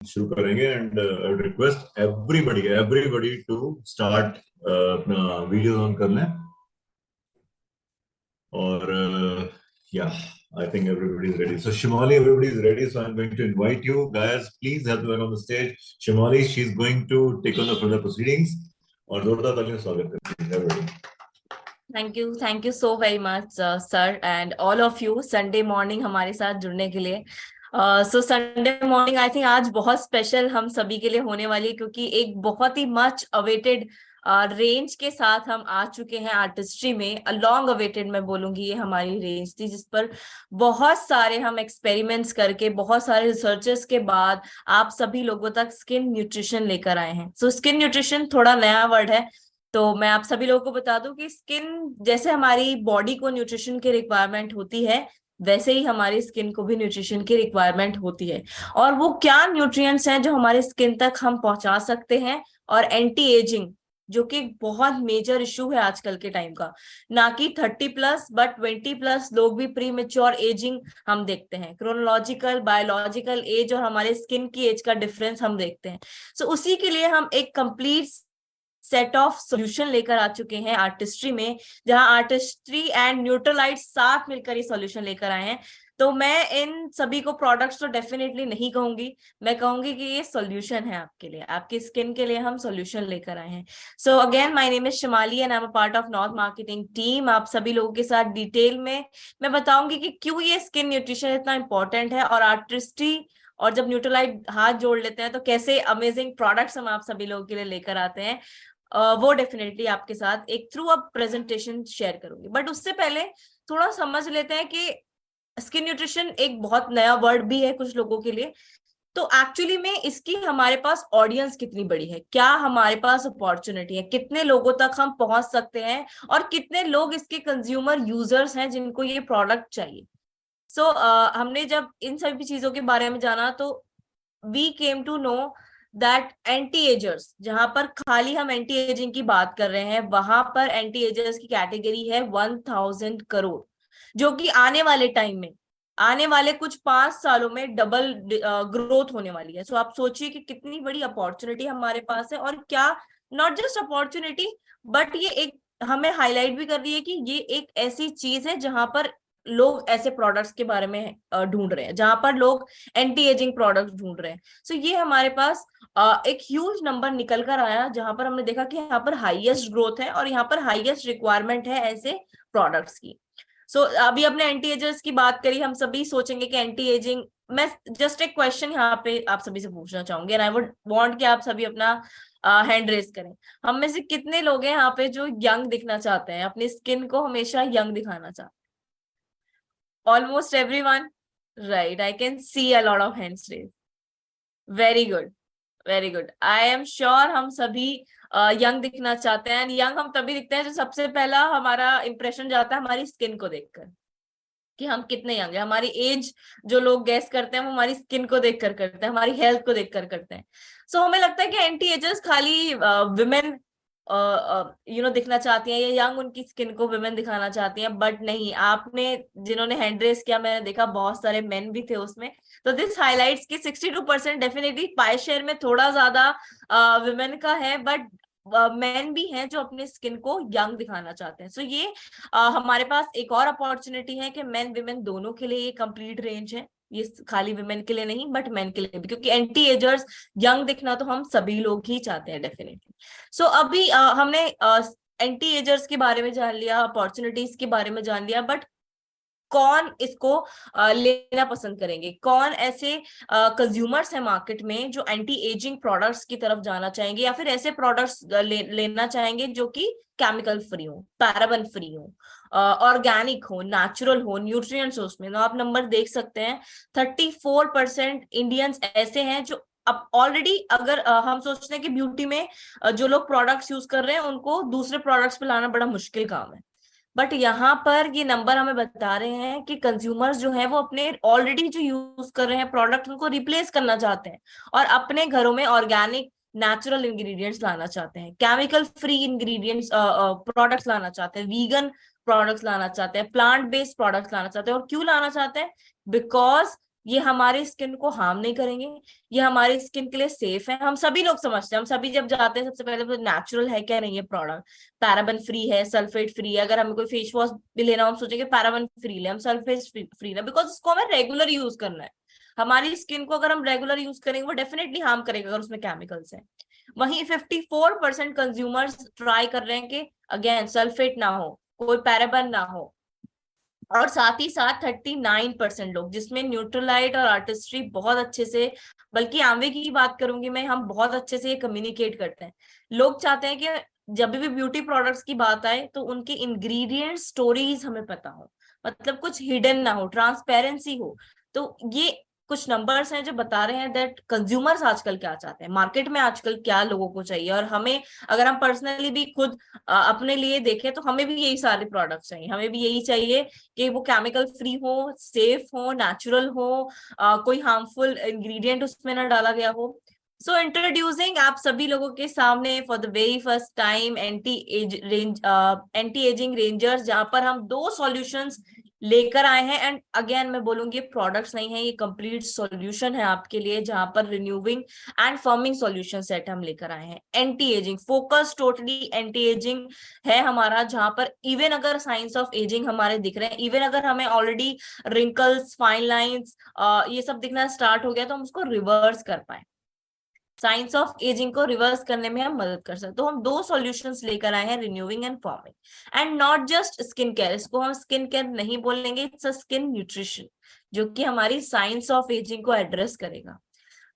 शुरू करेंगे and request everybody to start अपना वीडियो ऑन कर लें और या I think everybody is ready. So Shimali, everybody is ready. So I'm going to invite you guys. Please help me on the stage. Shimali, she's going to take on the further proceedings. और जोरदार तालियों से स्वागत करते हैं everybody. Thank you so very much sir and all of you Sunday morning हमारे साथ जुड़ने के लिए। So Sunday morning I think आज बहुत स्पेशल हम सभी के लिए होने वाली है, क्योंकि एक बहुत ही मच अवेटेड रेंज के साथ हम आ चुके हैं आर्टिस्ट्री में। लॉन्ग अवेटेड मैं बोलूंगी, ये हमारी रेंज थी जिस पर बहुत सारे हम एक्सपेरिमेंट्स करके, बहुत सारे रिसर्चेस के बाद आप सभी लोगों तक स्किन न्यूट्रिशन लेकर आए हैं। सो स्किन न्यूट्रिशन थोड़ा नया वर्ड है, तो मैं आप सभी लोगों को बता दूं कि स्किन जैसे हमारी बॉडी को न्यूट्रिशन की रिक्वायरमेंट होती है, वैसे ही हमारी स्किन को भी न्यूट्रिशन की रिक्वायरमेंट होती है। और वो क्या न्यूट्रिएंट्स हैं जो हमारे स्किन तक हम पहुंचा सकते हैं, और एंटी एजिंग जो कि बहुत मेजर इशू है आजकल के टाइम का। ना कि 30+ बट 20+ लोग भी प्री मेच्योर एजिंग हम देखते हैं। क्रोनोलॉजिकल बायोलॉजिकल एज और हमारे स्किन की एज का डिफरेंस हम देखते हैं। सो उसी के लिए हम एक कंप्लीट सेट ऑफ सॉल्यूशन लेकर आ चुके हैं आर्टिस्ट्री में, जहां आर्टिस्ट्री एंड न्यूट्रलाइट साथ मिलकर ये सॉल्यूशन लेकर आए हैं। तो मैं इन सभी को प्रोडक्ट्स तो डेफिनेटली नहीं कहूंगी, मैं कहूंगी कि ये सॉल्यूशन है आपके लिए, आपकी स्किन के लिए हम सॉल्यूशन लेकर आए हैं। So again my name is Shimali and I am a part of north marketing team. आप सभी लोगों के साथ डिटेल में मैं बताऊंगी कि क्यों ये स्किन न्यूट्रिशन इतना इंपॉर्टेंट है, और आर्टिस्ट्री और जब न्यूट्रलाइट हाथ जोड़ लेते हैं तो कैसे अमेजिंग प्रोडक्ट्स हम आप सभी लोगों के लिए लेकर आते हैं। वो डेफिनेटली आपके साथ एक थ्रू अप प्रेजेंटेशन शेयर करूंगी। बट उससे पहले थोड़ा समझ लेते हैं कि स्किन न्यूट्रिशन एक बहुत नया वर्ड भी है कुछ लोगों के लिए। तो एक्चुअली में इसकी हमारे पास ऑडियंस कितनी बड़ी है, क्या हमारे पास अपॉर्चुनिटी है, कितने लोगों तक हम पहुंच सकते हैं, और कितने लोग इसके कंज्यूमर यूजर्स हैं जिनको ये प्रोडक्ट चाहिए। सो हमने जब इन सभी चीजों के बारे में जाना तो we came to know that anti agers, जहां पर खाली हम एंटी एजिंग की बात कर रहे हैं, वहां पर एंटी एजर्स की कैटेगरी है 1000 करोड़, जो कि आने वाले टाइम में, आने वाले कुछ 5 सालों में डबल ग्रोथ होने वाली है। सो आप सोचिए कि कितनी बड़ी अपॉर्चुनिटी हमारे पास है, और क्या नॉट जस्ट अपॉर्चुनिटी, बट ये एक हमें हाईलाइट भी कर रही है कि ये एक ऐसी चीज है जहां पर लोग ऐसे प्रोडक्ट्स के बारे में ढूंढ रहे हैं, जहां पर लोग एंटी एजिंग प्रोडक्ट्स ढूंढ रहे हैं। सो ये हमारे पास एक ह्यूज नंबर निकल कर आया, जहां पर हमने देखा कि यहाँ पर हाईएस्ट ग्रोथ है और यहाँ पर हाईएस्ट रिक्वायरमेंट है ऐसे प्रोडक्ट्स की। सो अभी अपने एंटी एजर्स की बात करी, हम सभी सोचेंगे कि एंटी एजिंग। मैं जस्ट एक क्वेश्चन यहाँ पे आप सभी से पूछना चाहूंगी, एंड आई वुड वांट कि आप सभी अपना हैंड रेज करें। हम में से कितने लोग हैं यहाँ पे जो यंग दिखना चाहते हैं, अपनी स्किन को हमेशा यंग दिखाना चाहते हैं? Almost everyone, right? I can see a lot of hands raise. Very good, very good. I am sure हम सभी यंग दिखना चाहते हैं। यंग हम तभी दिखते हैं जो सबसे पहला हमारा इंप्रेशन जाता है हमारी स्किन को देखकर, कि हम कितने यंग है। हमारी एज जो लोग गैस करते हैं वो हमारी स्किन को देखकर करते हैं, हमारी हेल्थ को देखकर करते हैं। सो हमें लगता है कि एंटी एजर्स खाली विमेन दिखना चाहती हैं, या यंग उनकी स्किन को विमेन दिखाना चाहती हैं, बट नहीं। आपने जिन्होंने हैंड रेस किया, मैंने देखा बहुत सारे मेन भी थे उसमें। तो दिस हाईलाइट्स की 62% डेफिनेटली पाई शेयर में थोड़ा ज्यादा विमेन का है, बट मेन भी हैं जो अपने स्किन को यंग दिखाना चाहते हैं। सो ये हमारे पास एक और अपॉर्चुनिटी है कि मेन विमेन दोनों के लिए ये कंप्लीट रेंज है। ये खाली विमेन के लिए नहीं, बट मेन के लिए भी, क्योंकि एंटी एजर्स यंग दिखना तो हम सभी लोग ही चाहते हैं डेफिनेटली। सो अभी हमने एंटी एजर्स के बारे में जान लिया, अपॉर्चुनिटीज के बारे में जान लिया, बट कौन इसको लेना पसंद करेंगे, कौन ऐसे कंज्यूमर्स हैं मार्केट में जो एंटी एजिंग प्रोडक्ट्स की तरफ जाना चाहेंगे, या फिर ऐसे प्रोडक्ट्स लेना चाहेंगे जो कि केमिकल फ्री हो, पैराबन फ्री हो, ऑर्गेनिक हो, नेचुरल हो, न्यूट्रिएंट्स हो उसमें। तो आप नंबर देख सकते हैं, 34% इंडियंस ऐसे हैं जो अब ऑलरेडी, अगर हम सोचते हैं कि ब्यूटी में जो लोग प्रोडक्ट्स यूज कर रहे हैं उनको दूसरे प्रोडक्ट्स पे लाना बड़ा मुश्किल काम है, बट यहाँ पर ये नंबर हमें बता रहे हैं कि कंज्यूमर्स जो है वो अपने ऑलरेडी जो यूज कर रहे हैं प्रोडक्ट उनको रिप्लेस करना चाहते हैं, और अपने घरों में ऑर्गेनिक नेचुरल इंग्रेडिएंट्स लाना चाहते हैं, केमिकल फ्री इंग्रेडिएंट्स प्रोडक्ट्स लाना चाहते हैं, वीगन प्रोडक्ट्स लाना चाहते हैं, प्लांट बेस्ड प्रोडक्ट्स लाना चाहते हैं। और क्यों लाना चाहते हैं? बिकॉज ये हमारे स्किन को हार्म नहीं करेंगे, ये हमारी स्किन के लिए सेफ है। हम सभी लोग समझते हैं, हम सभी जब जाते हैं सबसे पहले तो नेचुरल है क्या नहीं है प्रोडक्ट, पैराबन फ्री है, सल्फेट फ्री है। अगर हमें कोई फेस वॉश भी लेना हो हम सोचेंगे पैराबन फ्री ले, हम सल्फेट फ्री ना, बिकॉज इसको हमें रेगुलर यूज करना है। हमारी स्किन को अगर हम रेगुलर यूज करेंगे वो डेफिनेटली हार्म करेगा अगर उसमें केमिकल्स हैं। वहीं 54% कंज्यूमर्स ट्राई कर रहे हैं कि अगेन सल्फेट ना हो, कोई पैराबन ना हो। और साथ ही साथ 39% लोग, जिसमें न्यूट्रलाइट और आर्टिस्ट्री बहुत अच्छे से, बल्कि आंवले की बात करूंगी मैं, हम बहुत अच्छे से ये कम्युनिकेट करते हैं। लोग चाहते हैं कि जब भी ब्यूटी प्रोडक्ट्स की बात आए तो उनकी इंग्रेडिएंट स्टोरीज हमें पता हो, मतलब कुछ हिडन ना हो, ट्रांसपेरेंसी हो। तो ये कुछ नंबर्स हैं जो बता रहे हैं दैट कंज्यूमर्स आजकल क्या चाहते हैं, मार्केट में आजकल क्या लोगों को चाहिए। और हमें, अगर हम पर्सनली भी खुद अपने लिए देखें तो हमें भी यही सारे प्रोडक्ट्स चाहिए, हमें भी यही चाहिए कि वो केमिकल फ्री हो, सेफ हो, नेचुरल हो, कोई हार्मफुल इंग्रेडिएंट उसमें ना डाला गया हो। सो इंट्रोड्यूसिंग आप सभी लोगों के सामने for the very first time anti ageing rangers, जहां पर हम दो सॉल्यूशंस लेकर आए हैं। एंड अगेन मैं बोलूंगी प्रोडक्ट्स नहीं है, ये कंप्लीट सॉल्यूशन है आपके लिए, जहां पर रिन्यूविंग एंड फर्मिंग सॉल्यूशन सेट हम लेकर आए हैं। Anti ageing focus totally anti ageing है हमारा, जहां पर इवन अगर साइंस ऑफ एजिंग हमारे दिख रहे हैं, इवन अगर हमें ऑलरेडी रिंकल्स, फाइन लाइंस ये सब दिखना स्टार्ट हो गया, तो हम उसको रिवर्स कर पाए। साइंस ऑफ एजिंग को रिवर्स करने में हम मदद कर सकते। तो हम दो सॉल्यूशंस लेकर आए हैं, renewing and forming. And not just skin care, इसको हम स्किन केयर नहीं बोलेंगे, इट्स अ स्किन न्यूट्रिशन, जो कि हमारी साइंस ऑफ एजिंग को एड्रेस करेगा।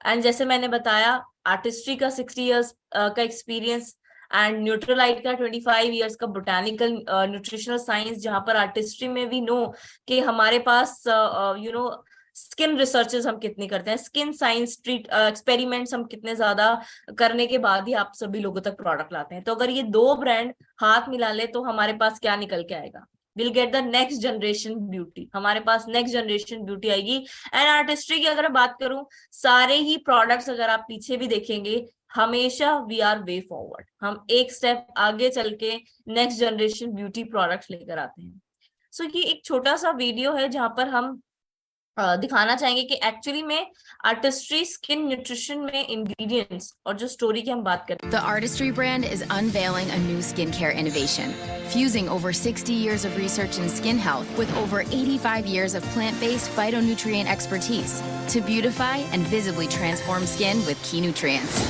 एंड जैसे मैंने बताया, आर्टिस्ट्री का 60 इयर्स का एक्सपीरियंस एंड न्यूट्रलाइट का 25 इयर्स का बोटानिकल न्यूट्रिशनल साइंस, जहां पर आर्टिस्ट्री में भी नो कि हमारे पास स्किन रिसर्चेस हम कितनी करते हैं, स्किन साइंस ट्रीट एक्सपेरिमेंट्स हम कितने ज्यादा करने के बाद ही आप सभी लोगों तक प्रोडक्ट लाते हैं। तो अगर ये दो ब्रांड हाथ मिला ले तो हमारे पास क्या निकल के आएगा, will get the next generation beauty, हमारे पास नेक्स्ट जनरेशन ब्यूटी आएगी। एंड आर्टिस्ट्री की अगर बात करूं, सारे ही प्रोडक्ट्स अगर आप पीछे भी देखेंगे, हमेशा वी आर वे फॉरवर्ड, हम एक स्टेप आगे चल के नेक्स्ट जनरेशन ब्यूटी प्रोडक्ट्स लेकर आते हैं। सो ये एक छोटा सा वीडियो है जहां पर हम दिखाना चाहेंगे कि एक्चुअली में आर्टिस्ट्री स्किन न्यूट्रिशन में इंग्रेडिएंट्स और जो स्टोरी की हम बात करते हैं। The Artistry brand is unveiling a new skincare innovation, fusing over 60 years of research in skin health with over 85 years of plant-based phytonutrient expertise to beautify and visibly transform skin with key nutrients.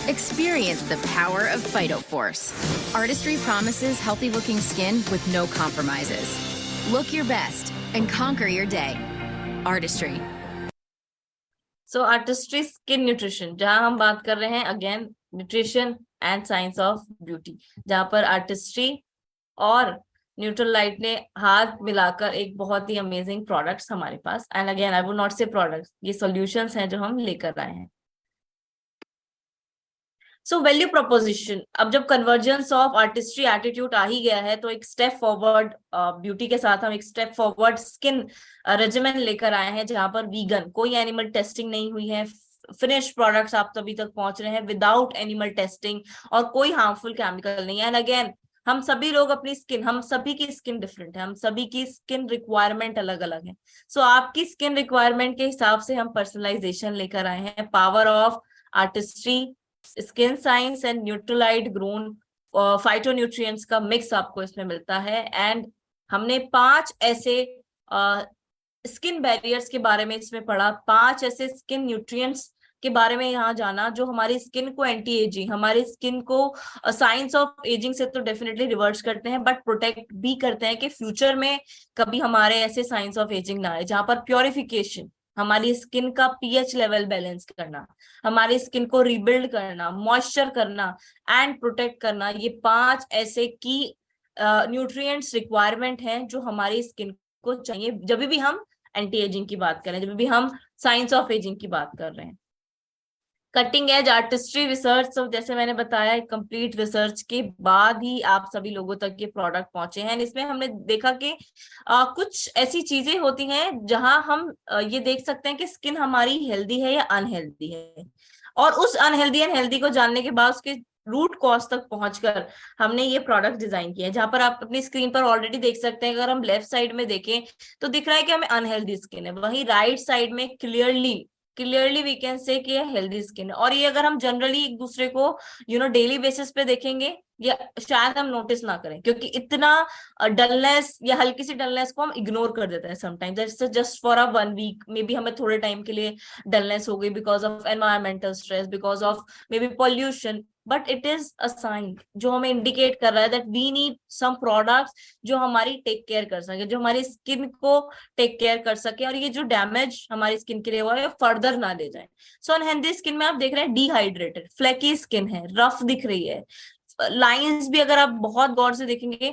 Experience the power of PhytoForce. Artistry promises healthy-looking skin with no compromises. Look your best and conquer your day. Artistry. So artistry skin nutrition, जहां हम बात कर रहे हैं again nutrition and science of beauty, जहां पर artistry और Nutrilite ने हाथ मिलाकर एक बहुत ही अमेजिंग प्रोडक्ट्स हमारे पास, and again I would not say products, ये सॉल्यूशंस हैं जो हम लेकर आए हैं। सो वैल्यू प्रोपोजिशन, अब जब कन्वर्जेंस ऑफ आर्टिस्ट्री एटीट्यूड आ ही गया है तो एक स्टेप फॉरवर्ड ब्यूटी के साथ हम एक स्टेप फॉरवर्ड स्किन रेजिमेन लेकर आए हैं, जहां पर वीगन, कोई एनिमल टेस्टिंग नहीं हुई है, फिनिश प्रोडक्ट्स आप तभी तक पहुंच रहे हैं विदाउट एनिमल टेस्टिंग, और कोई हार्मफुल केमिकल नहीं है। एंड अगेन हम सभी लोग अपनी स्किन, हम सभी की स्किन डिफरेंट है, हम सभी की स्किन रिक्वायरमेंट अलग अलग है। सो आपकी स्किन रिक्वायरमेंट के हिसाब से हम पर्सनलाइजेशन लेकर आए हैं। Power of artistry, skin science and Nutrilite grown phytonutrients का मिक्स आपको इसमें मिलता है। एंड हमने 5 ऐसे स्किन बैरियर्स के बारे में इसमें पढ़ा, 5 ऐसे स्किन न्यूट्रिएंट्स के बारे में यहाँ जाना जो हमारी स्किन को एंटी एजिंग, हमारी स्किन को साइंस ऑफ एजिंग से तो डेफिनेटली रिवर्स करते हैं, बट प्रोटेक्ट भी करते हैं कि फ्यूचर में कभी हमारे ऐसे साइंस ऑफ एजिंग ना आए। जहां पर प्योरिफिकेशन, हमारी स्किन का पीएच लेवल बैलेंस करना, हमारी स्किन को रिबिल्ड करना, मॉइस्चर करना एंड प्रोटेक्ट करना, ये 5 ऐसे की न्यूट्रिएंट्स रिक्वायरमेंट हैं जो हमारी स्किन को चाहिए जब भी हम एंटी एजिंग की बात करें, जब भी हम साइंस ऑफ एजिंग की बात कर रहे हैं। कटिंग एज आर्टिस्ट्री रिसर्च, तो जैसे मैंने बताया कंप्लीट रिसर्च के बाद ही आप सभी लोगों तक ये प्रोडक्ट पहुंचे हैं। इसमें हमने देखा कि कुछ ऐसी चीजें होती हैं जहां हम ये देख सकते हैं कि स्किन हमारी हेल्दी है या अनहेल्दी है, और उस अनहेल्दी एंड हेल्दी को जानने के बाद उसके रूट कॉज तक पहुंचकर हमने ये प्रोडक्ट डिजाइन किया है, जहां पर आप अपनी स्क्रीन पर ऑलरेडी देख सकते हैं। अगर हम लेफ्ट साइड में देखें तो दिख रहा है कि हमें अनहेल्दी स्किन है, वहीं राइट साइड में क्लियरली वी कैन से कि हेल्दी स्किन है। और ये अगर हम जनरली एक दूसरे को डेली बेसिस पे देखेंगे, या शायद हम नोटिस ना करें, क्योंकि इतना डलनेस या हल्की सी डलनेस को हम इग्नोर कर देते हैं sometimes, just for a 1 week, maybe हमें थोड़े टाइम के लिए डलनेस हो गई because of environmental stress, because of maybe pollution, but it is a sign जो हमें इंडिकेट कर रहा है that we need some products जो हमारी टेक केयर कर सके, जो हमारी स्किन को टेक केयर कर सके, और ये जो डैमेज हमारी स्किन के लिए हुआ है फर्दर ना ले जाए। सो अनहेल्दी स्किन में आप देख रहे हैं डिहाइड्रेटेड फ्लेकी स्किन है, रफ दिख रही है, लाइंस भी अगर आप बहुत गौर से देखेंगे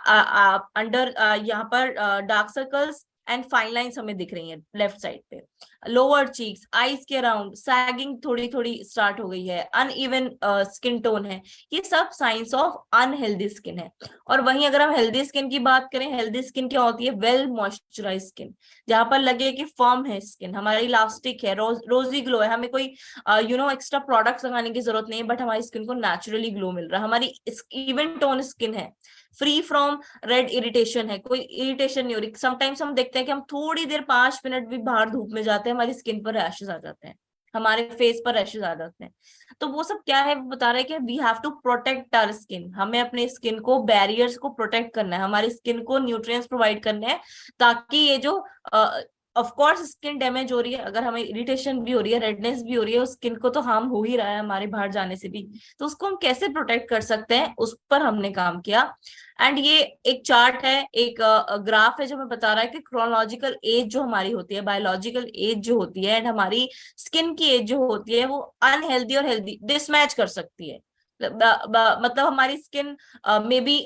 अंडर यहाँ पर dark circles and fine lines हमें दिख रही हैं लेफ्ट साइड पे। लोअर चीक्स, आईज के अराउंड सैगिंग थोड़ी थोड़ी स्टार्ट हो गई है, अनइवन स्किन टोन है, ये सब साइंस ऑफ अनहेल्दी स्किन है। और वहीं अगर हम हेल्दी स्किन की बात करें, हेल्दी स्किन क्या होती है? वेल मॉइस्चराइज स्किन, जहां पर लगे कि फर्म है स्किन, हमारी इलास्टिक है, रोजी ग्लो है, हमें कोई एक्स्ट्रा प्रोडक्ट्स लगाने की जरूरत नहीं है, बट हमारी स्किन को नेचुरली ग्लो मिल रहा है, हमारी इवन टोन स्किन है, फ्री फ्रॉम रेड इरिटेशन है, कोई इरिटेशन नहीं हो रही। समटाइम्स हम देखते हैं कि हम थोड़ी देर 5 मिनट भी बाहर धूप में जाते हैं, हमारी स्किन पर रैशेस आ जाते हैं, हमारे फेस पर रैशेस आ जाते हैं। तो वो सब क्या है? वो बता रहे हैं कि we have to protect our skin, हमें अपने स्किन को, बैरियर्स को प्रोटेक्ट करना है, हमारी स्किन को न्यूट्रिएंट्स प्रोवाइड करने हैं, ताकि ये जो ऑफ कोर्स स्किन डैमेज हो रही है, अगर हमें इरिटेशन भी हो रही है, रेडनेस भी हो रही है, स्किन को तो हार्म हो ही रहा है हमारे बाहर जाने से भी, तो उसको हम कैसे प्रोटेक्ट कर सकते हैं, उस पर हमने काम किया। एंड ये एक चार्ट है, एक ग्राफ है जो हमें बता रहा है कि क्रोनोलॉजिकल एज जो हमारी होती है, बायोलॉजिकल एज जो होती है, एंड हमारी स्किन की एज जो होती है, वो अनहेल्दी और हेल्दी डिसमैच कर सकती है। मतलब हमारी स्किन मे बी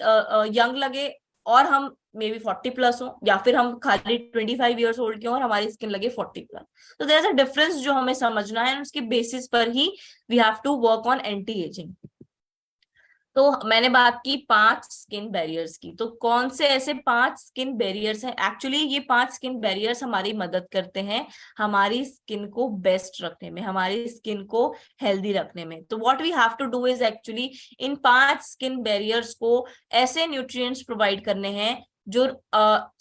यंग लगे और हम मे बी 40 प्लस हो, या फिर हम खाली 25 ईयर्स ओल्ड के हो और हमारी स्किन लगे 40 प्लस। तो देयर इज अ डिफरेंस जो हमें समझना है, उसके बेसिस पर ही we have to work on anti ageing. तो मैंने बात की 5 स्किन बैरियर्स की, तो कौन से ऐसे 5 स्किन बैरियर्स हैं? एक्चुअली ये 5 स्किन बैरियर्स हमारी मदद करते हैं हमारी स्किन को बेस्ट रखने में, हमारी स्किन को हेल्दी रखने में। तो what we have to do is actually in 5 skin barriers को ऐसे न्यूट्रिएंट्स प्रोवाइड करने हैं जो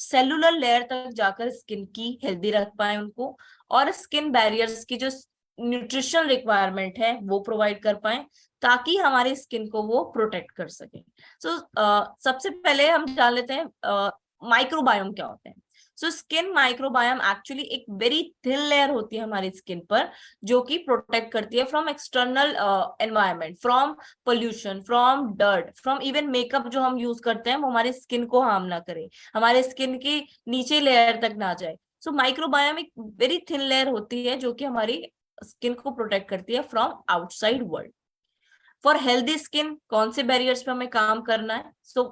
सेलुलर लेयर तक जाकर स्किन की हेल्दी रख पाए उनको, और स्किन बैरियर्स की जो न्यूट्रिशन रिक्वायरमेंट है वो प्रोवाइड कर पाए, ताकि हमारी स्किन को वो प्रोटेक्ट कर सके। सो सबसे पहले हम जान लेते हैं माइक्रोबायोम क्या होते हैं। सो स्किन माइक्रोबायोम एक्चुअली एक वेरी थिन लेयर होती है हमारी स्किन पर, जो कि प्रोटेक्ट करती है from external environment, from pollution, from dirt, from even makeup जो हम यूज करते हैं वो हमारी स्किन को हार्म ना करे, हमारे स्किन के नीचे लेयर तक ना जाए। सो माइक्रोबायोम एक वेरी थिन लेयर होती है जो कि हमारी स्किन को प्रोटेक्ट करती है from outside world. For healthy skin कौन से बैरियर्स पे हमें काम करना है? सो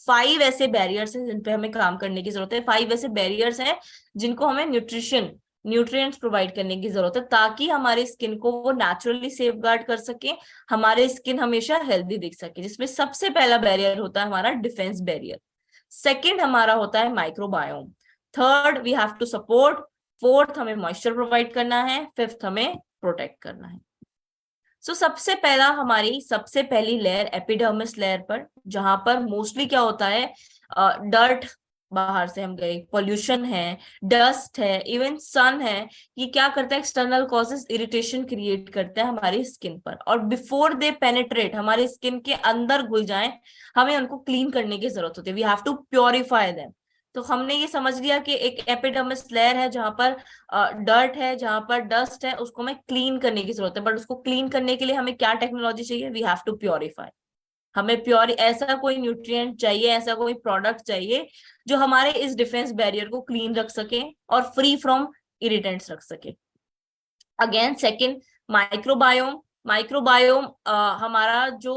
5 ऐसे बैरियर्स हैं जिन पे हमें काम करने की जरूरत है। 5 ऐसे बैरियर्स हैं जिनको हमें न्यूट्रिएंट्स प्रोवाइड करने की जरूरत है, ताकि हमारी स्किन को वो नेचुरली सेफगार्ड कर सके, हमारे स्किन हमेशा हेल्दी दिख सके। जिसमें सबसे पहला बैरियर होता है हमारा डिफेंस बैरियर, सेकेंड हमारा होता है microbiome, third we have to support, fourth हमें मॉइस्चर प्रोवाइड करना है, फिफ्थ हमें प्रोटेक्ट करना है। सो सबसे पहला हमारी सबसे पहली लेयर एपिडर्मिस लेयर पर, जहां पर मोस्टली क्या होता है, डर्ट बाहर से हम गए, पोल्यूशन है, डस्ट है, इवन सन है, ये क्या करता है? एक्सटर्नल कॉजेस इरिटेशन क्रिएट करता है हमारी स्किन पर, और बिफोर दे पेनिट्रेट, हमारी स्किन के अंदर घुल जाए, हमें उनको क्लीन करने की जरूरत होती है। We have to purify them. तो हमने ये समझ लिया कि एक एपिडर्मिस लेयर है जहां पर डर्ट है, जहां पर डस्ट है, उसको हमें क्लीन करने की जरूरत है। बट उसको क्लीन करने के लिए हमें क्या टेक्नोलॉजी चाहिए? We have to purify. हमें प्योर ऐसा कोई न्यूट्रिएंट चाहिए, ऐसा कोई प्रोडक्ट चाहिए जो हमारे इस डिफेंस बैरियर को क्लीन रख सके और फ्री फ्रॉम इरिटेंट्स रख सके। अगेन सेकेंड माइक्रोबायोम हमारा जो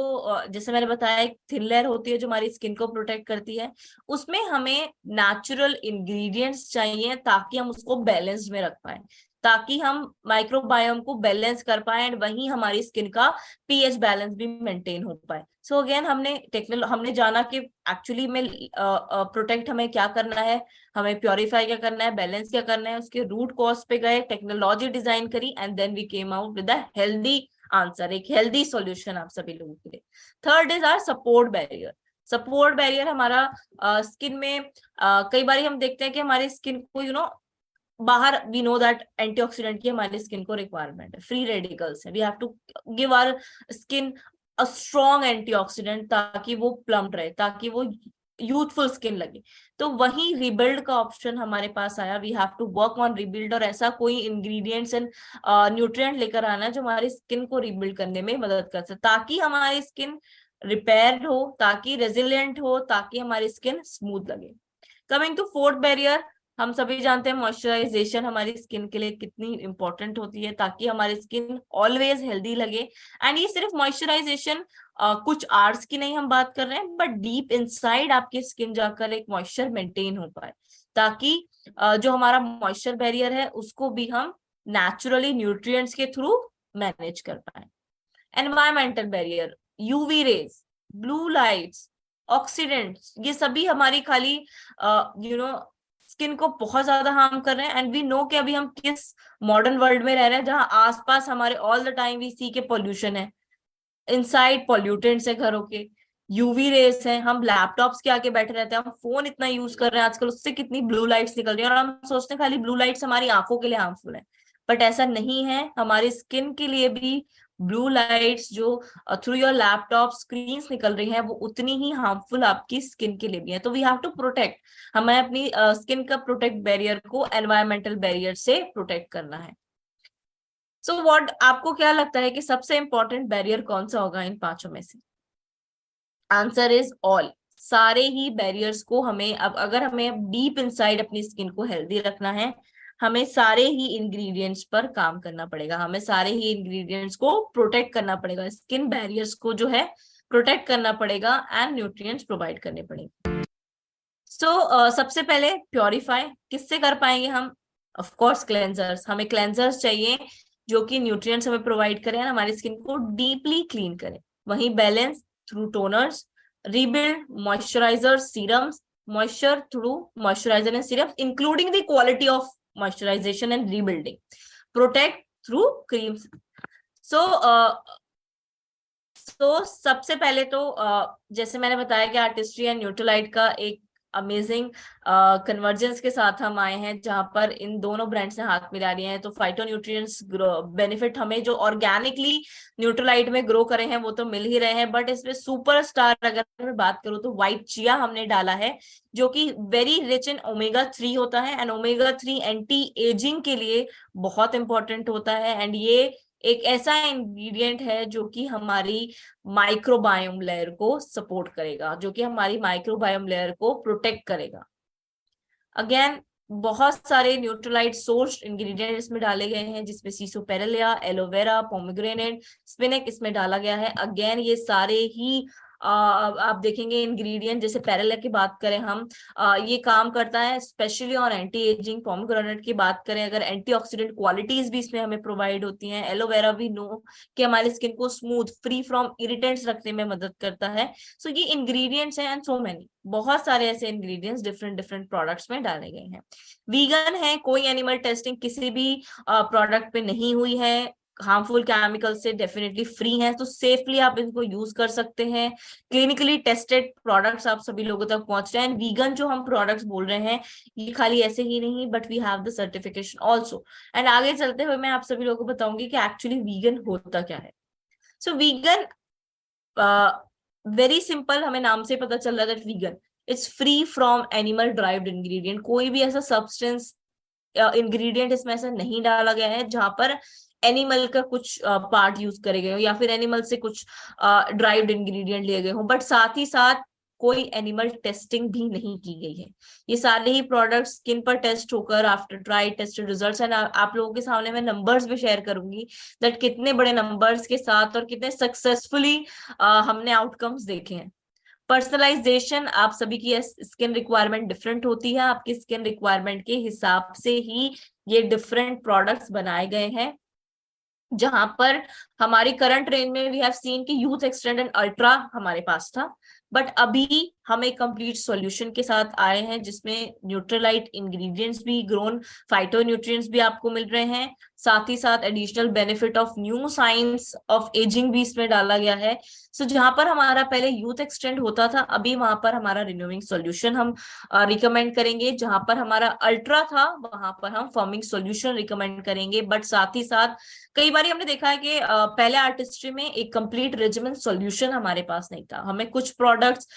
जैसे मैंने बताया एक थिन लेयर होती है जो हमारी स्किन को प्रोटेक्ट करती है, उसमें हमें नेचुरल इंग्रेडिएंट्स चाहिए ताकि हम उसको बैलेंस में रख पाए, ताकि हम माइक्रोबायोम को बैलेंस कर पाए, एंड वहीं हमारी स्किन का पीएच बैलेंस भी मेंटेन हो पाए। सो अगेन हमने जाना कि एक्चुअली में प्रोटेक्ट हमें क्या करना है, हमें प्योरीफाई क्या करना है, बैलेंस क्या करना है, उसके रूट कॉज पे गए, टेक्नोलॉजी डिजाइन करी, and then we came out with a healthy answer, एक हेल्दी सॉल्यूशन आप सभी लोगों के लिए। Third is our support barrier. Support barrier हमारा स्किन में कई बार हम देखते हैं कि हमारी स्किन को बाहर, वी नो दैट एंटीऑक्सीडेंट की हमारी स्किन को रिक्वायरमेंट है, फ्री रेडिकल्स है, we have to give our skin a strong antioxidant ताकि वो प्लम्प्ड रहे, ताकि वो यूथफुल स्किन लगे। तो वही रिबिल्ड का ऑप्शन हमारे पास आया, we have to work on rebuild, और ऐसा कोई इंग्रेडिएंट्स एंड न्यूट्रिएंट लेकर आना जो हमारी स्किन को रिबिल्ड करने में मदद कर सके, ताकि हमारी स्किन रिपेयर्ड हो, ताकि रेजिलिएंट हो, ताकि हमारी स्किन स्मूथ लगे। कमिंग टू फोर्थ बैरियर, हम सभी जानते हैं मॉइस्चराइजेशन हमारी स्किन के लिए कितनी इंपॉर्टेंट होती है, ताकि हमारी स्किन ऑलवेज हेल्दी लगे। एंड ये सिर्फ मॉइस्चराइजेशन कुछ आवर्स की नहीं हम बात कर रहे हैं, बट डीप इनसाइड आपकी स्किन जाकर एक मॉइस्चर मेंटेन हो पाए, ताकि जो हमारा मॉइस्चर बैरियर है उसको भी हम नेचुरली न्यूट्रिएंट्स के थ्रू मैनेज कर पाए। Environmental barrier, UV rays, blue lights, oxidants, ये सभी हमारी खाली स्किन को बहुत ज्यादा हार्म कर रहे हैं। एंड वी नो कि अभी हम किस मॉडर्न वर्ल्ड में रह रहे हैं, जहां आसपास हमारे ऑल द टाइम वी सी के पोल्यूशन है, इनसाइड पॉल्यूटेंट्स है घरों के, यूवी रेस है, हम लैपटॉप्स के आके बैठे रहते हैं, हम फोन इतना यूज कर रहे हैं आजकल, उससे कितनी ब्लू लाइट्स निकल रही है, और हम सोचते हैं खाली ब्लू लाइट्स हमारी आंखों के लिए हार्मफुल है, बट ऐसा नहीं है। हमारी स्किन के लिए भी ब्लू लाइट्स जो थ्रू योर लैपटॉप स्क्रीन्स निकल रही हैं, वो उतनी ही हार्मफुल आपकी स्किन के लिए भी है। तो वी हैव टू प्रोटेक्ट, हमें अपनी स्किन का प्रोटेक्ट बैरियर को एनवायरमेंटल बैरियर से प्रोटेक्ट करना है। सो व्हाट, आपको क्या लगता है कि सबसे इंपॉर्टेंट बैरियर कौन सा होगा इन पांचों में से? Answer is all. सारे ही बैरियर्स को हमें, अब अगर हमें डीप इनसाइड अपनी स्किन को हेल्दी रखना है, हमें सारे ही इंग्रेडिएंट्स पर काम करना पड़ेगा, हमें सारे ही इंग्रेडिएंट्स को प्रोटेक्ट करना पड़ेगा, स्किन बैरियर्स को जो है प्रोटेक्ट करना पड़ेगा एंड न्यूट्रिएंट्स प्रोवाइड करने पड़ेंगे। सो सबसे पहले प्योरीफाई किससे कर पाएंगे हम? ऑफ कोर्स क्लेंजर्स, हमें क्लेंजर्स चाहिए जो कि न्यूट्रिएंट्स हमें प्रोवाइड करें, हमारी स्किन को डीपली क्लीन करें। वहीं balance through toners, rebuild, moisturizers, serums, moisture through moisturizer and serums, including the quality of moisturization and rebuilding, protect through creams. So सबसे पहले तो जैसे मैंने बताया कि आर्टिस्ट्री एंड न्यूट्रलाइट का एक अमेजिंग कन्वर्जेंस के साथ हम आए हैं, जहां पर इन दोनों ब्रांड्स ने हाथ मिला लिए हैं। तो फाइटोन्यूट्रिएंट्स बेनिफिट हमें जो ऑर्गेनिकली न्यूट्रलाइट में ग्रो करे हैं वो तो मिल ही रहे हैं, बट इसमें सुपरस्टार अगर मैं बात करूं तो व्हाइट चिया हमने डाला है, जो कि वेरी रिच इन ओमेगा 3 होता है, एंड ओमेगा 3 एंटी एजिंग के लिए बहुत इंपॉर्टेंट होता है। एंड ये एक ऐसा इंग्रेडिएंट है जो कि हमारी माइक्रोबायोम लेयर को सपोर्ट करेगा, जो कि हमारी माइक्रोबायोम लेयर को प्रोटेक्ट करेगा। अगेन बहुत सारे न्यूट्रलाइट सोर्स इंग्रेडिएंट इसमें डाले गए हैं, जिसमें सीसोपेरेलिया, एलोवेरा, पोमेग्रेनेट, स्पिनक इसमें डाला गया है। अगेन ये सारे ही आप देखेंगे इंग्रेडिएंट, जैसे पेरेलिया की बात करें हम, ये काम करता है specially on anti ageing. Pomegranate की बात करें अगर, एंटीऑक्सीडेंट क्वालिटीज भी इसमें हमें प्रोवाइड होती हैं। एलोवेरा भी नो कि हमारी स्किन को स्मूथ, फ्री फ्रॉम इरिटेंट्स रखने में मदद करता है। सो ये इंग्रेडिएंट्स हैं, एंड सो मेनी, बहुत सारे ऐसे इंग्रेडिएंट्स डिफरेंट डिफरेंट प्रोडक्ट्स में डाले गए हैं। वीगन है, कोई एनिमल टेस्टिंग किसी भी प्रोडक्ट पे नहीं हुई है, हार्मफुल केमिकल से डेफिनेटली फ्री हैं, तो सेफली आप इनको यूज कर सकते हैं। क्लिनिकली टेस्टेड प्रोडक्ट्स आप सभी लोगों तक पहुंच रहे हैं। वीगन जो हम प्रोडक्ट्स बोल रहे हैं, ये खाली ऐसे ही नहीं, but we have the certification also. And आगे चलते हुए मैं आप सभी लोगों को बताऊंगी कि एक्चुअली वीगन होता क्या है। सो वीगन वेरी सिंपल, हमें नाम से पता चल रहा है that vegan it's free from animal derived ingredient. कोई भी ऐसा सब्सटेंस इंग्रेडिएंट इसमें ऐसा नहीं डाला गया है जहां पर एनिमल का कुछ पार्ट यूज करे गए हो, या फिर एनिमल से कुछ ड्राइव्ड इंग्रेडिएंट लिए गए हो, बट साथ ही साथ कोई एनिमल टेस्टिंग भी नहीं की गई है। ये सारे ही प्रोडक्ट स्किन पर टेस्ट होकर after try tested results, and आप लोगों के सामने मैं नंबर्स भी शेयर करूंगी दैट कितने बड़े नंबर्स के साथ और कितने सक्सेसफुली हमने आउटकम्स देखे हैं। पर्सनलाइजेशन, आप सभी की स्किन रिक्वायरमेंट डिफरेंट होती है, आपकी स्किन रिक्वायरमेंट के हिसाब से ही ये डिफरेंट प्रोडक्ट्स बनाए गए हैं। जहां पर हमारी करंट रेंज में वी हैव सीन कि यूथ एक्सटेंड एंड अल्ट्रा हमारे पास था, बट अभी हम एक कंप्लीट सॉल्यूशन के साथ आए हैं जिसमें न्यूट्रलाइट इंग्रेडिएंट्स भी, ग्रोन फाइटोन्यूट्रिएंट्स भी आपको मिल रहे हैं, साथ ही साथ additional benefit of new science of ageing भी इसमें डाला गया है। सो जहां पर हमारा पहले यूथ एक्सटेंड होता था, अभी वहां पर हमारा रिन्यूइंग सॉल्यूशन हम रिकमेंड करेंगे। जहां पर हमारा अल्ट्रा था वहां पर हम फर्मिंग सॉल्यूशन रिकमेंड करेंगे। बट साथ ही साथ कई बार हमने देखा है कि पहले आर्टिस्ट्री में एक कंप्लीट रेजिमेंट सॉल्यूशन हमारे पास नहीं था, हमें कुछ प्रोडक्ट्स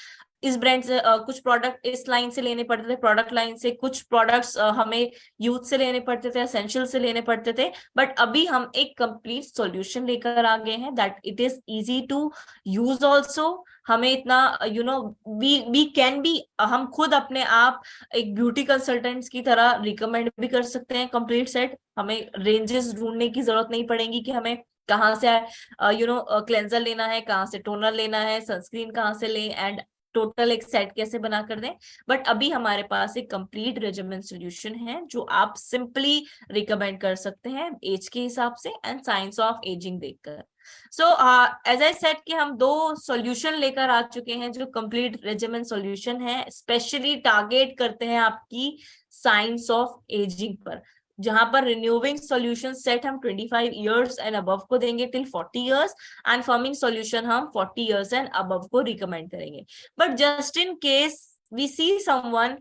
इस ब्रांड से कुछ प्रोडक्ट इस लाइन से लेने पड़ते थे, प्रोडक्ट लाइन से कुछ प्रोडक्ट्स हमें यूथ से लेने पड़ते थे, एसेंशियल से लेने पड़ते थे। बट अभी हम एक कंप्लीट सॉल्यूशन लेकर आ गए हैं that it is easy to use also. हमें इतना वी कैन बी, हम खुद अपने आप एक ब्यूटी कंसल्टेंट्स की तरह रिकमेंड भी कर सकते हैं कंप्लीट सेट। हमें रेंजेस ढूंढने की जरूरत नहीं पड़ेगी कि हमें कहाँ से क्लेंजर लेना है, कहाँ से टोनर लेना है, सनस्क्रीन कहाँ से लें, एंड टोटल एक सेट कैसे बना कर दें। बट अभी हमारे पास एक कंप्लीट रेजिमेंट सॉल्यूशन है जो आप सिंपली रिकमेंड कर सकते हैं एज के हिसाब से एंड साइंस ऑफ एजिंग देखकर। सो एज आई सेड कि हम 2 सॉल्यूशन लेकर आ चुके हैं जो कंप्लीट रेजिमेंट सॉल्यूशन है, स्पेशली टारगेट करते हैं आपकी साइंस ऑफ एजिंग पर, जहां पर रिन्यूविंग सॉल्यूशन सेट हम 25 इयर्स एंड अबव को देंगे till 40 years, and firming solution हम 40 इयर्स एंड अबव को रिकमेंड करेंगे। But just in case we see someone,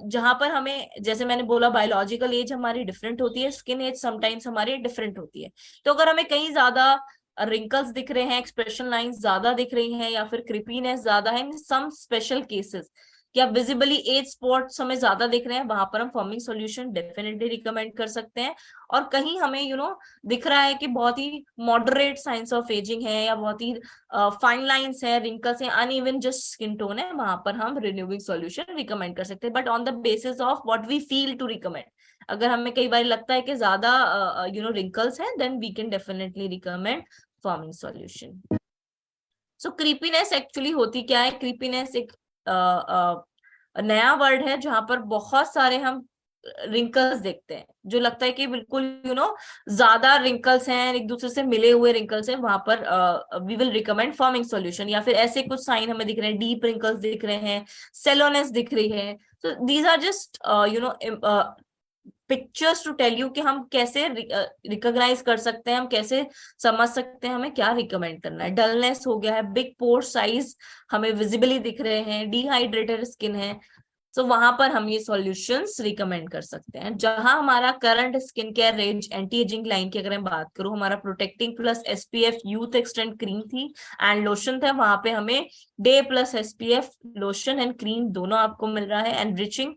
जहां पर हमें, जैसे मैंने बोला, बायोलॉजिकल एज हमारी डिफरेंट होती है, स्किन एज समटाइम्स हमारी डिफरेंट होती है। तो अगर हमें कहीं ज्यादा रिंकल्स दिख रहे हैं, एक्सप्रेशन लाइंस ज्यादा दिख रही हैं, या फिर क्रिपीनेस ज्यादा है, इन सम स्पेशल केसेस या विजिबली एज स्पॉट्स हमें ज्यादा दिख रहे हैं, वहां पर हम फर्मिंग सॉल्यूशन डेफिनेटली रिकमेंड कर सकते हैं। और कहीं हमें दिख रहा है कि बहुत ही मॉडरेट साइंस ऑफ एजिंग है या बहुत ही फाइन लाइंस है, रिंकल्स है, अनइवन जस्ट स्किन टोन है, वहां पर हम रिन्यूविंग सॉल्यूशन रिकमेंड कर सकते हैं, but on the basis of what we feel to recommend. अगर हमें कई बार लगता है कि ज्यादा रिंकल्स हैं, then we can definitely recommend firming solution. So crepiness actually होती क्या है? क्रीपीनेस एक नया वर्ड है जहां पर बहुत सारे हम रिंकल्स देखते हैं, जो लगता है कि बिल्कुल ज्यादा रिंकल्स हैं, एक दूसरे से मिले हुए रिंकल्स हैं, वहां पर we will recommend firming solution. या फिर ऐसे कुछ साइन हमें दिख रहे हैं, डीप रिंकल्स दिख रहे हैं, सेलोनेस दिख रही है, तो these are just pictures to tell you कि हम कैसे रिकॉग्नाइज कर सकते हैं, हम कैसे समझ सकते हैं हमें क्या रिकमेंड करना है। डलनेस हो गया है, बिग पोर साइज हमें विजिबली दिख रहे हैं, डिहाइड्रेटेड स्किन है, तो वहां पर हम ये सॉल्यूशंस रिकमेंड कर सकते हैं। जहां हमारा current skin care range anti ageing line की अगर मैं बात करूं, हमारा protecting plus SPF youth extend cream थी एंड लोशन था, वहां पे हमें debt plus SPF lotion and cream दोनों आपको मिल रहा है। एनरिचिंग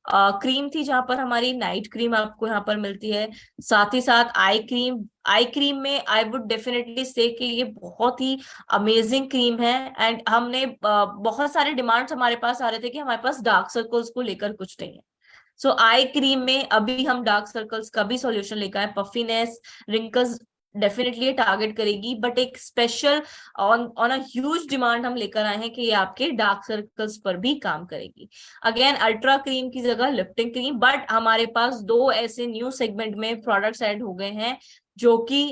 क्रीम थी जहां पर हमारी नाइट क्रीम आपको यहाँ पर मिलती है। साथ ही साथ आई क्रीम में आई वुड डेफिनेटली से कि ये बहुत ही अमेजिंग क्रीम है। एंड हमने बहुत सारे डिमांड्स हमारे पास आ रहे थे कि हमारे पास डार्क सर्कल्स को लेकर कुछ नहीं है। सो आई क्रीम में अभी हम डार्क सर्कल्स का भी सॉल्यूशन लेकर आए, पफीनेस, रिंकल्स डेफिनेटली टारगेट करेगी, बट एक special on a huge demand हम लेकर आए हैं कि ये आपके डार्क सर्कल्स पर भी काम करेगी। अगेन अल्ट्रा क्रीम की जगह लिफ्टिंग क्रीम, बट हमारे पास 2 ऐसे न्यू सेगमेंट में प्रोडक्ट्स ऐड हो गए हैं जो कि,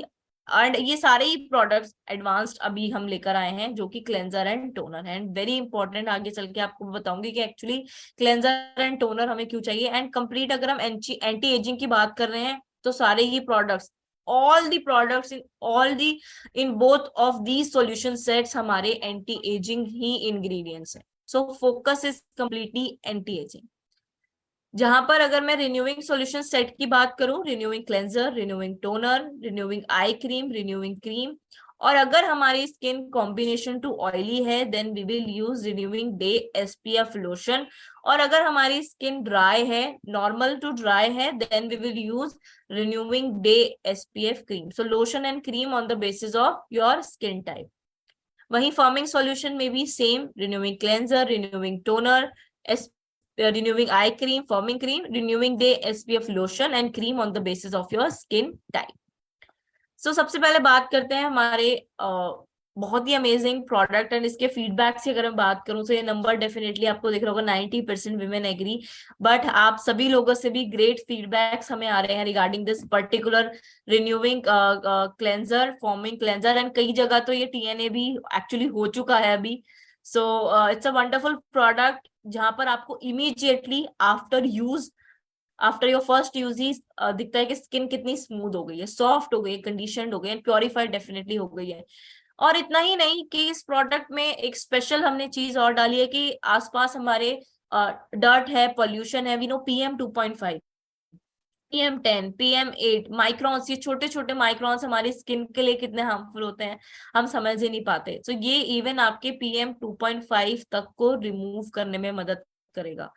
एंड ये सारे ही प्रोडक्ट्स एडवांस्ड अभी हम लेकर आए हैं, जो कि क्लेंजर एंड टोनर है। एंड वेरी इंपॉर्टेंट, आगे चल के आपको बताऊंगी कि एक्चुअली क्लेंजर एंड टोनर हमें क्यों चाहिए। एंड कंप्लीट अगर हम एंटी एजिंग की बात कर रहे हैं तो सारे ही products, all the products in both of these solution sets हमारे एंटी एजिंग ही इंग्रेडिएंट्स हैं। So focus is completely anti ageing. जहां पर अगर मैं रिन्यूइंग सॉल्यूशन सेट की बात करूं, renewing cleanser, renewing toner, renewing eye cream, renewing cream, और अगर हमारी स्किन कॉम्बिनेशन टू ऑयली है then we will use renewing day SPF lotion, और अगर हमारी स्किन ड्राई है, नॉर्मल टू ड्राई है, then we will use renewing day SPF cream. So lotion and cream on the basis of your skin type. वहीं firming solution में भी same, renewing cleanser, renewing toner, renewing eye cream, firming cream, renewing day SPF lotion and cream on the basis of your skin type. So सबसे पहले बात करते हैं हमारे बहुत ही अमेजिंग प्रोडक्ट एंड इसके फीडबैक से अगर मैं बात करूं तो ये नंबर डेफिनेटली आपको दिख रहा होगा 90% विमेन एग्री, बट आप सभी लोगों से भी ग्रेट फीडबैक्स हमें आ रहे हैं regarding this particular renewing cleanser, forming cleanser, and कई जगह तो ये TNA भी एक्चुअली हो चुका है अभी। So it's a wonderful product जहां पर आपको immediately after use, after your first use ही दिखता है कि स्किन कितनी स्मूथ हो गई है, सॉफ्ट हो गई है, कंडीशनड हो गई है, प्योरीफाइड डेफिनेटली हो गई है। और इतना ही नहीं कि इस प्रोडक्ट में एक स्पेशल हमने चीज और डाली है कि आसपास हमारे डर्ट है, पोल्यूशन है, we know PM2.5, PM10, PM8 microns, ये छोटे छोटे माइक्रॉन्स हमारी स्किन के लिए कितने हार्मफुल होते हैं हम समझ ही नहीं पाते। तो ये इवन आपके PM2.5 तक को रिमूव करने में मदद करेगा।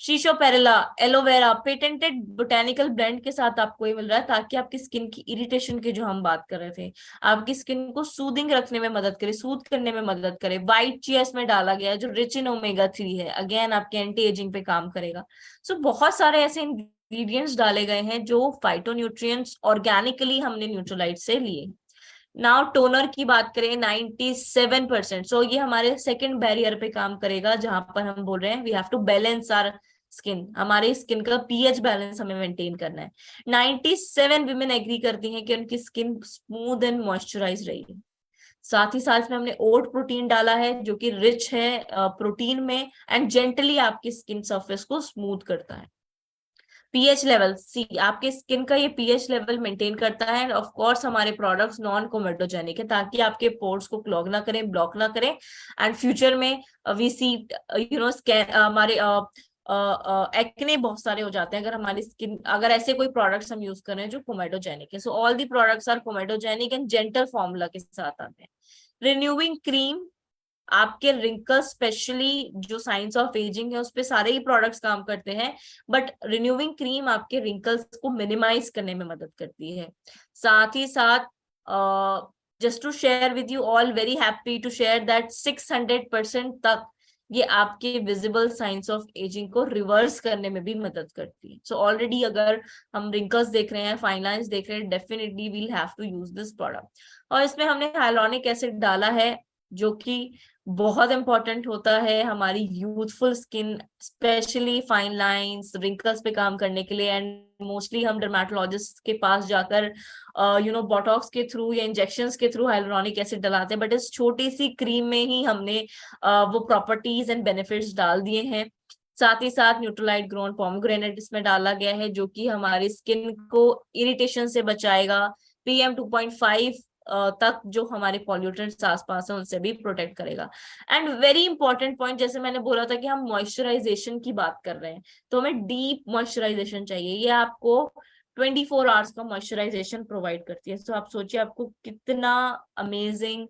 शीशो पेरेला एलोवेरा पेटेंटेड बोटेनिकल ब्लेंड के साथ आपको ये मिल रहा है, ताकि आपकी स्किन की इरिटेशन की जो हम बात कर रहे थे, आपकी स्किन को सूदिंग रखने में मदद करे, सूद करने में मदद करे। व्हाइट चिया इसमें डाला गया है जो रिच इन ओमेगा 3 है, अगेन आपके एंटी एजिंग पे काम करेगा। सो बहुत सारे ऐसे इंग्रेडिएंट्स डाले गए हैं जो फाइटोन्यूट्रिएंट्स ऑर्गेनिकली हमने न्यूट्रोलाइट से लिए। नाउ टोनर की बात करें 97%, सो ये हमारे सेकंड बैरियर पे काम करेगा, जहां पर हम बोल रहे हैं we have to balance our skin, हमारे स्किन का पीएच बैलेंस हमें मेंटेन करना है। 97 विमेन एग्री करती हैं कि उनकी स्किन स्मूथ एंड मॉइस्चराइज रही है। साथ ही साथ में हमने ओट प्रोटीन डाला है जो कि रिच है प्रोटीन में एंड जेंटली आपकी स्किन सरफेस को स्मूथ करता है। पीएच लेवल सी आपके स्किन का ये पीएच लेवल मेंटेन करता है। ऑफ कोर्स हमारे प्रोडक्ट्स नॉन कोमेटोजेनिक है, ताकि आपके पोर्स को क्लॉग ना करें, ब्लॉक ना करें। एंड फ्यूचर में वी सी स्कैन हमारे एक्ने बहुत सारे हो जाते हैं अगर हमारी स्किन, अगर ऐसे कोई प्रोडक्ट्स हम यूज कर रहे हैं जो कोमेटोजेनिक है। So all the products are comedogenic and gentle formula के साथ आते हैं। रिन्यूइंग क्रीम आपके रिंकल्स, स्पेशली जो साइंस ऑफ एजिंग है उस पे सारे ही प्रोडक्ट्स काम करते हैं, बट रिन्यूइंग क्रीम आपके रिंकल्स को मिनिमाइज करने में मदद करती है। साथ ही साथ just to share with you all, very happy to share that 600% तक ये आपके विजिबल साइंस ऑफ एजिंग को रिवर्स करने में भी मदद करती है। सो ऑलरेडी अगर हम रिंकल्स देख रहे हैं, फाइन लाइंस देख रहे हैं, definitely we'll have to use this product. और इसमें हमने हाइलोनिक एसिड डाला है जो कि बहुत इंपॉर्टेंट होता है हमारी youthful skin, specially fine lines, wrinkles पे काम करने के लिए। एंड मोस्टली हम डर्मेटोलॉजिस्ट के पास जाकर बोटॉक्स के थ्रू या इंजेक्शंस के थ्रू हाइलुरोनिक एसिड डलाते हैं, बट इस छोटी सी क्रीम में ही हमने वो प्रॉपर्टीज एंड बेनिफिट्स डाल दिए हैं। साथ ही साथ न्यूट्रोलाइट ग्रोन पोमेग्रेनेट इसमें डाला गया है जो कि हमारी स्किन को इरिटेशन से बचाएगा, PM2.5 तक जो हमारे पॉल्यूटेंट्स आसपास है उनसे भी प्रोटेक्ट करेगा। एंड वेरी इंपॉर्टेंट पॉइंट, जैसे मैंने बोला था कि हम मॉइस्चराइजेशन की बात कर रहे हैं, तो हमें डीप मॉइस्चराइजेशन चाहिए। ये आपको 24 आवर्स का मॉइस्चराइजेशन प्रोवाइड करती है। तो आप सोचिए आपको कितना अमेजिंग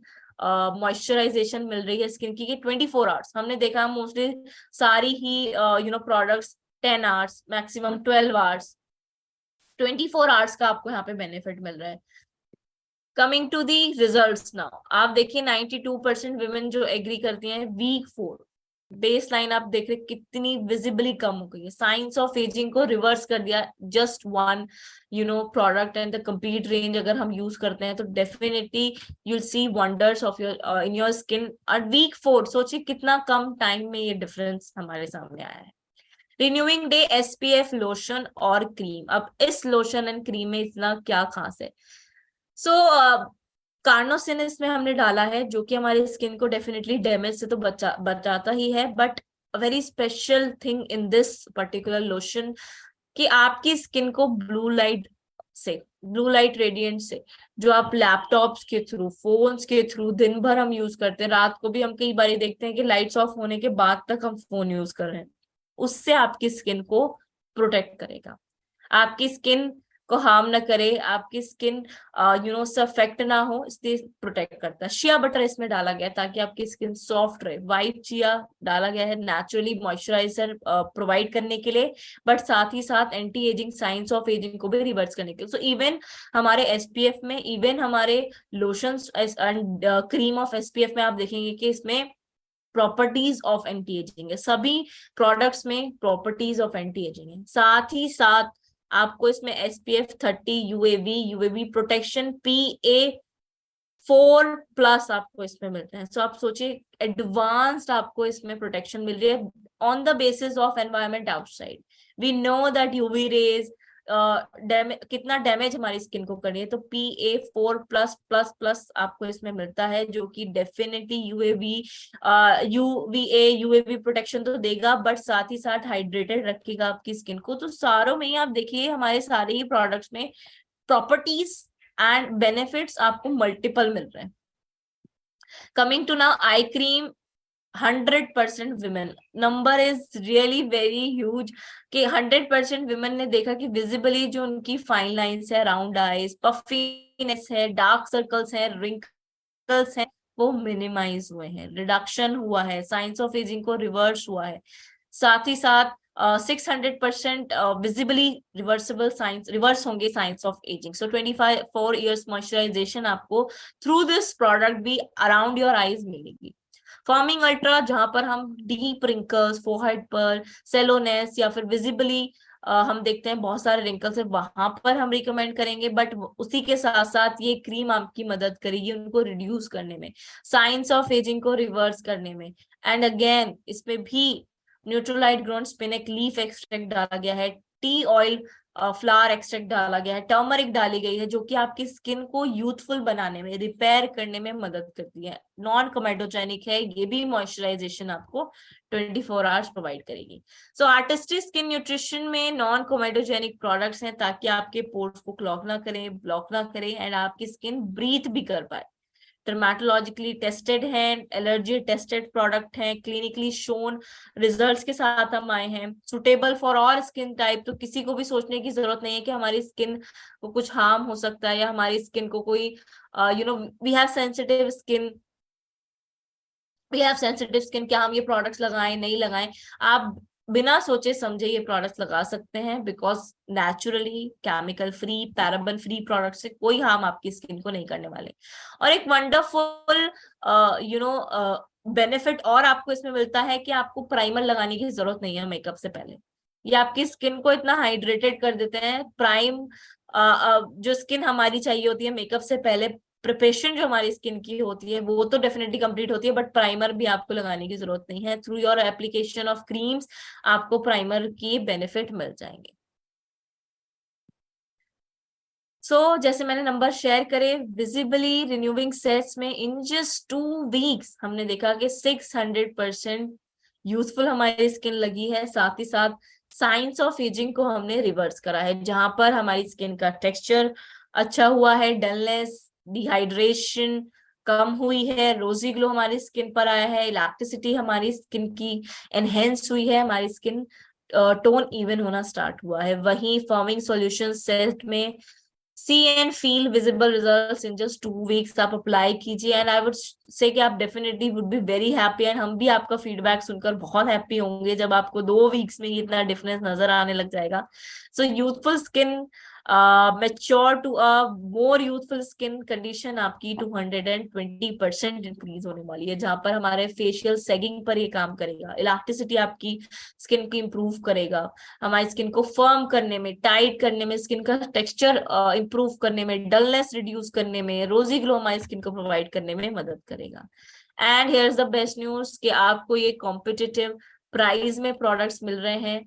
मॉइस्चराइजेशन मिल रही है स्किन की, 24 आवर्स। हमने देखा मोस्टली सारी ही products 10 hours, maximum 12 hours, 24 hours का आपको यहाँ पे बेनिफिट मिल रहा है। Coming to the results now, आप देखिए 92% विमेन जो एग्री करती हैं वीक 4 बेस लाइन आप देख रहे कितनी विजिबली कम हो गई है। साइंस ऑफ एजिंग को रिवर्स कर दिया just one product and the complete range अगर हम यूज करते हैं तो definitely you'll see wonders of your in your skin. और वीक 4 सोचिए कितना कम टाइम में ये डिफरेंस हमारे सामने आया है। रिन्यूइंग डे SPF लोशन और क्रीम, अब इस लोशन एंड क्रीम में इतना क्या खास है? सो कार्नोसिन इसमें हमने डाला है जो कि हमारी स्किन को डेफिनेटली डैमेज से तो बचाता ही है, but very special thing in this particular lotion कि आपकी स्किन को ब्लू लाइट रेडिएंट से, जो आप लैपटॉप्स के थ्रू, फोन्स के थ्रू दिन भर हम यूज करते हैं, रात को भी हम कई बार देखते हैं कि लाइट्स ऑफ होने के बाद तक हम फोन यूज कर रहे हैं, उससे आपकी स्किन को प्रोटेक्ट करेगा, आपकी स्किन को हार्म ना करे, आपकी स्किन से अफेक्ट ना हो, इसलिए प्रोटेक्ट करता है। शिया बटर इसमें डाला गया है ताकि आपकी स्किन सॉफ्ट रहे। व्हाइट चिया डाला गया है नेचुरली मॉइस्चराइजर प्रोवाइड करने के लिए, बट साथ ही साथ anti ageing, science of ageing को भी रिवर्स करने के लिए। सो इवन हमारे SPF में, इवन हमारे lotions and cream of SPF में आप देखेंगे कि इसमें प्रॉपर्टीज ऑफ एंटी एजिंग है, सभी प्रोडक्ट्स में प्रॉपर्टीज ऑफ एंटी एजिंग है। साथ ही साथ आपको इसमें SPF 30 UAV प्रोटेक्शन PA4+ आपको इसमें मिलते हैं। सो आप सोचिए एडवांस्ड आपको इसमें प्रोटेक्शन मिल रही है on the basis of environment outside. We know that UV rays कितना डैमेज हमारी स्किन को कर रही है। तो PA4+++ आपको इसमें मिलता है, जो कि डेफिनेटली यूवीए प्रोटेक्शन तो देगा, बट साथ ही साथ हाइड्रेटेड रखेगा आपकी स्किन को। तो सारों में ही आप देखिए हमारे सारे ही प्रोडक्ट्स में प्रॉपर्टीज एंड बेनिफिट्स आपको मल्टीपल मिल रहे हैं। Coming to now eye cream, 100% women, number is really very huge कि 100% विमेन ने देखा कि विजिबली जो उनकी फाइन लाइंस है, राउंड आईज, पफीनेस है, डार्क सर्कल्स है, रिंकल्स है, वो मिनिमाइज हुए हैं, रिडक्शन हुआ है, साइंस ऑफ एजिंग को रिवर्स हुआ है। साथ ही साथ 600% विजिबली रिवर्सिबल साइंस, रिवर्स होंगे science of ageing. So 24 years moisturisation आपको थ्रू दिस प्रोडक्ट भी अराउंड योर आईज मिलेगी। फॉर्मिंग अल्ट्रा, जहां पर हम डीप रिंकल्स, फोरहेड पर सेलोनेस या फिर विजिबली हम देखते हैं बहुत सारे रिंकल्स है, वहां पर हम रिकमेंड करेंगे। बट उसी के साथ साथ ये क्रीम आपकी मदद करेगी उनको रिड्यूस करने में, साइंस ऑफ एजिंग को रिवर्स करने में। एंड अगेन इसमें भी न्यूट्रलाइट ग्रोन स्पिनक लीफ एक्सट्रैक्ट डाला गया है, टी ऑयल फ्लावर एक्सट्रैक्ट डाला गया है, टर्मरिक डाली गई है, जो कि आपकी स्किन को यूथफुल बनाने में, रिपेयर करने में मदद करती है। नॉन कोमेटोजेनिक है, ये भी मॉइस्चराइजेशन आपको 24 आवर्स प्रोवाइड करेगी। सो आर्टिस्टिक स्किन न्यूट्रिशन में नॉन कोमेटोजेनिक प्रोडक्ट्स हैं, ताकि आपके पोर्स को क्लॉग ना करें, ब्लॉक ना करें, एंड आपकी स्किन ब्रीथ भी कर पाए। डर्मेटोलॉजिकली टेस्टेड है, एलर्जी टेस्टेड प्रोडक्ट है, क्लिनिकली शोन रिजल्ट्स के साथ हम आए हैं, suitable for all skin type. तो किसी को भी सोचने की जरूरत नहीं है कि हमारी स्किन को कुछ हार्म हो सकता है या हमारी स्किन को कोई वी हैव सेंसिटिव स्किन, क्या हम ये प्रोडक्ट्स लगाएं नहीं लगाएं। आप बिना सोचे समझे ये प्रोडक्ट्स लगा सकते हैं, because naturally chemical free, paraben free product से कोई हार्म आपकी स्किन को नहीं करने वाले। और एक वंडरफुल बेनिफिट और आपको इसमें मिलता है कि आपको प्राइमर लगाने की जरूरत नहीं है मेकअप से पहले। ये आपकी स्किन को इतना हाइड्रेटेड कर देते हैं। जो स्किन हमारी चाहिए होती है मेकअप से पहले, प्रिपरेशन जो हमारी स्किन की होती है वो तो डेफिनेटली कंप्लीट होती है, बट प्राइमर भी आपको लगाने की जरूरत नहीं है। Through your application of creams आपको प्राइमर की बेनिफिट मिल जाएंगे। जैसे मैंने नंबर शेयर करे, विजिबली रिन्यूइंग सेट्स में इन जस्ट 2 वीक्स हमने देखा कि 600% यूथफुल हमारी स्किन लगी है। साथ ही साथ साइंस ऑफ एजिंग को हमने रिवर्स करा है, जहां पर हमारी स्किन का टेक्सचर अच्छा हुआ है, डलनेस, डिहाइड्रेशन कम हुई है, रोजी ग्लो हमारी स्किन पर आया है, इलास्टिसिटी हमारी स्किन की एनहेंस हुई है, हमारी स्किन टोन इवन होना स्टार्ट हुआ है। वहीं फॉर्मिंग सॉल्यूशन सेट में see and feel visible results in just 2 weeks. आप अप्लाई कीजिए एंड आई वुड से कि आप definitely would be very happy, and हम भी आपका फीडबैक सुनकर बहुत हैप्पी होंगे जब आपको 2 वीक्स में ही इतना डिफरेंस नजर आने लग जाएगा। So youthful skin, mature to a more youthful skin condition आपकी 220% इंक्रीज होने वाली है, जहां पर हमारे फेशियल सेगिंग पर ये काम करेगा, इलास्टिसिटी आपकी स्किन की इंप्रूव करेगा, हमारी स्किन को फर्म करने में, टाइट करने में, स्किन का टेक्सचर इंप्रूव करने में, डलनेस रिड्यूस करने में, रोजी ग्लो हमारी स्किन को प्रोवाइड करने में मदद करेगा। And here is the best news कि आपको ये कॉम्पिटिटिव प्राइस में प्रोडक्ट्स मिल रहे हैं,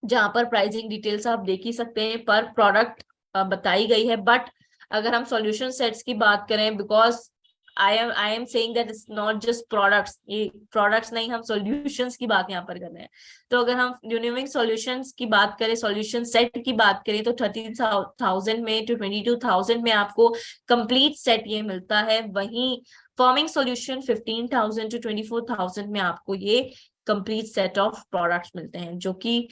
जहां पर प्राइसिंग डिटेल्स आप देख ही सकते हैं, पर प्रोडक्ट बताई गई है। बट अगर हम सॉल्यूशन सेट्स की बात करें, because I am saying that it's not just products, ये प्रोडक्ट्स नहीं, हम सॉल्यूशंस की बात यहाँ पर कर रहे हैं। तो अगर हम रिन्यूइंग सॉल्यूशंस की बात करें, सॉल्यूशन सेट की बात करें, तो 13,000 में to 22,000 में आपको कंप्लीट सेट ये मिलता है। वहीं फॉर्मिंग सॉल्यूशन 15,000 to 24,000 में आपको ये कंप्लीट सेट ऑफ प्रोडक्ट्स मिलते हैं, जो कि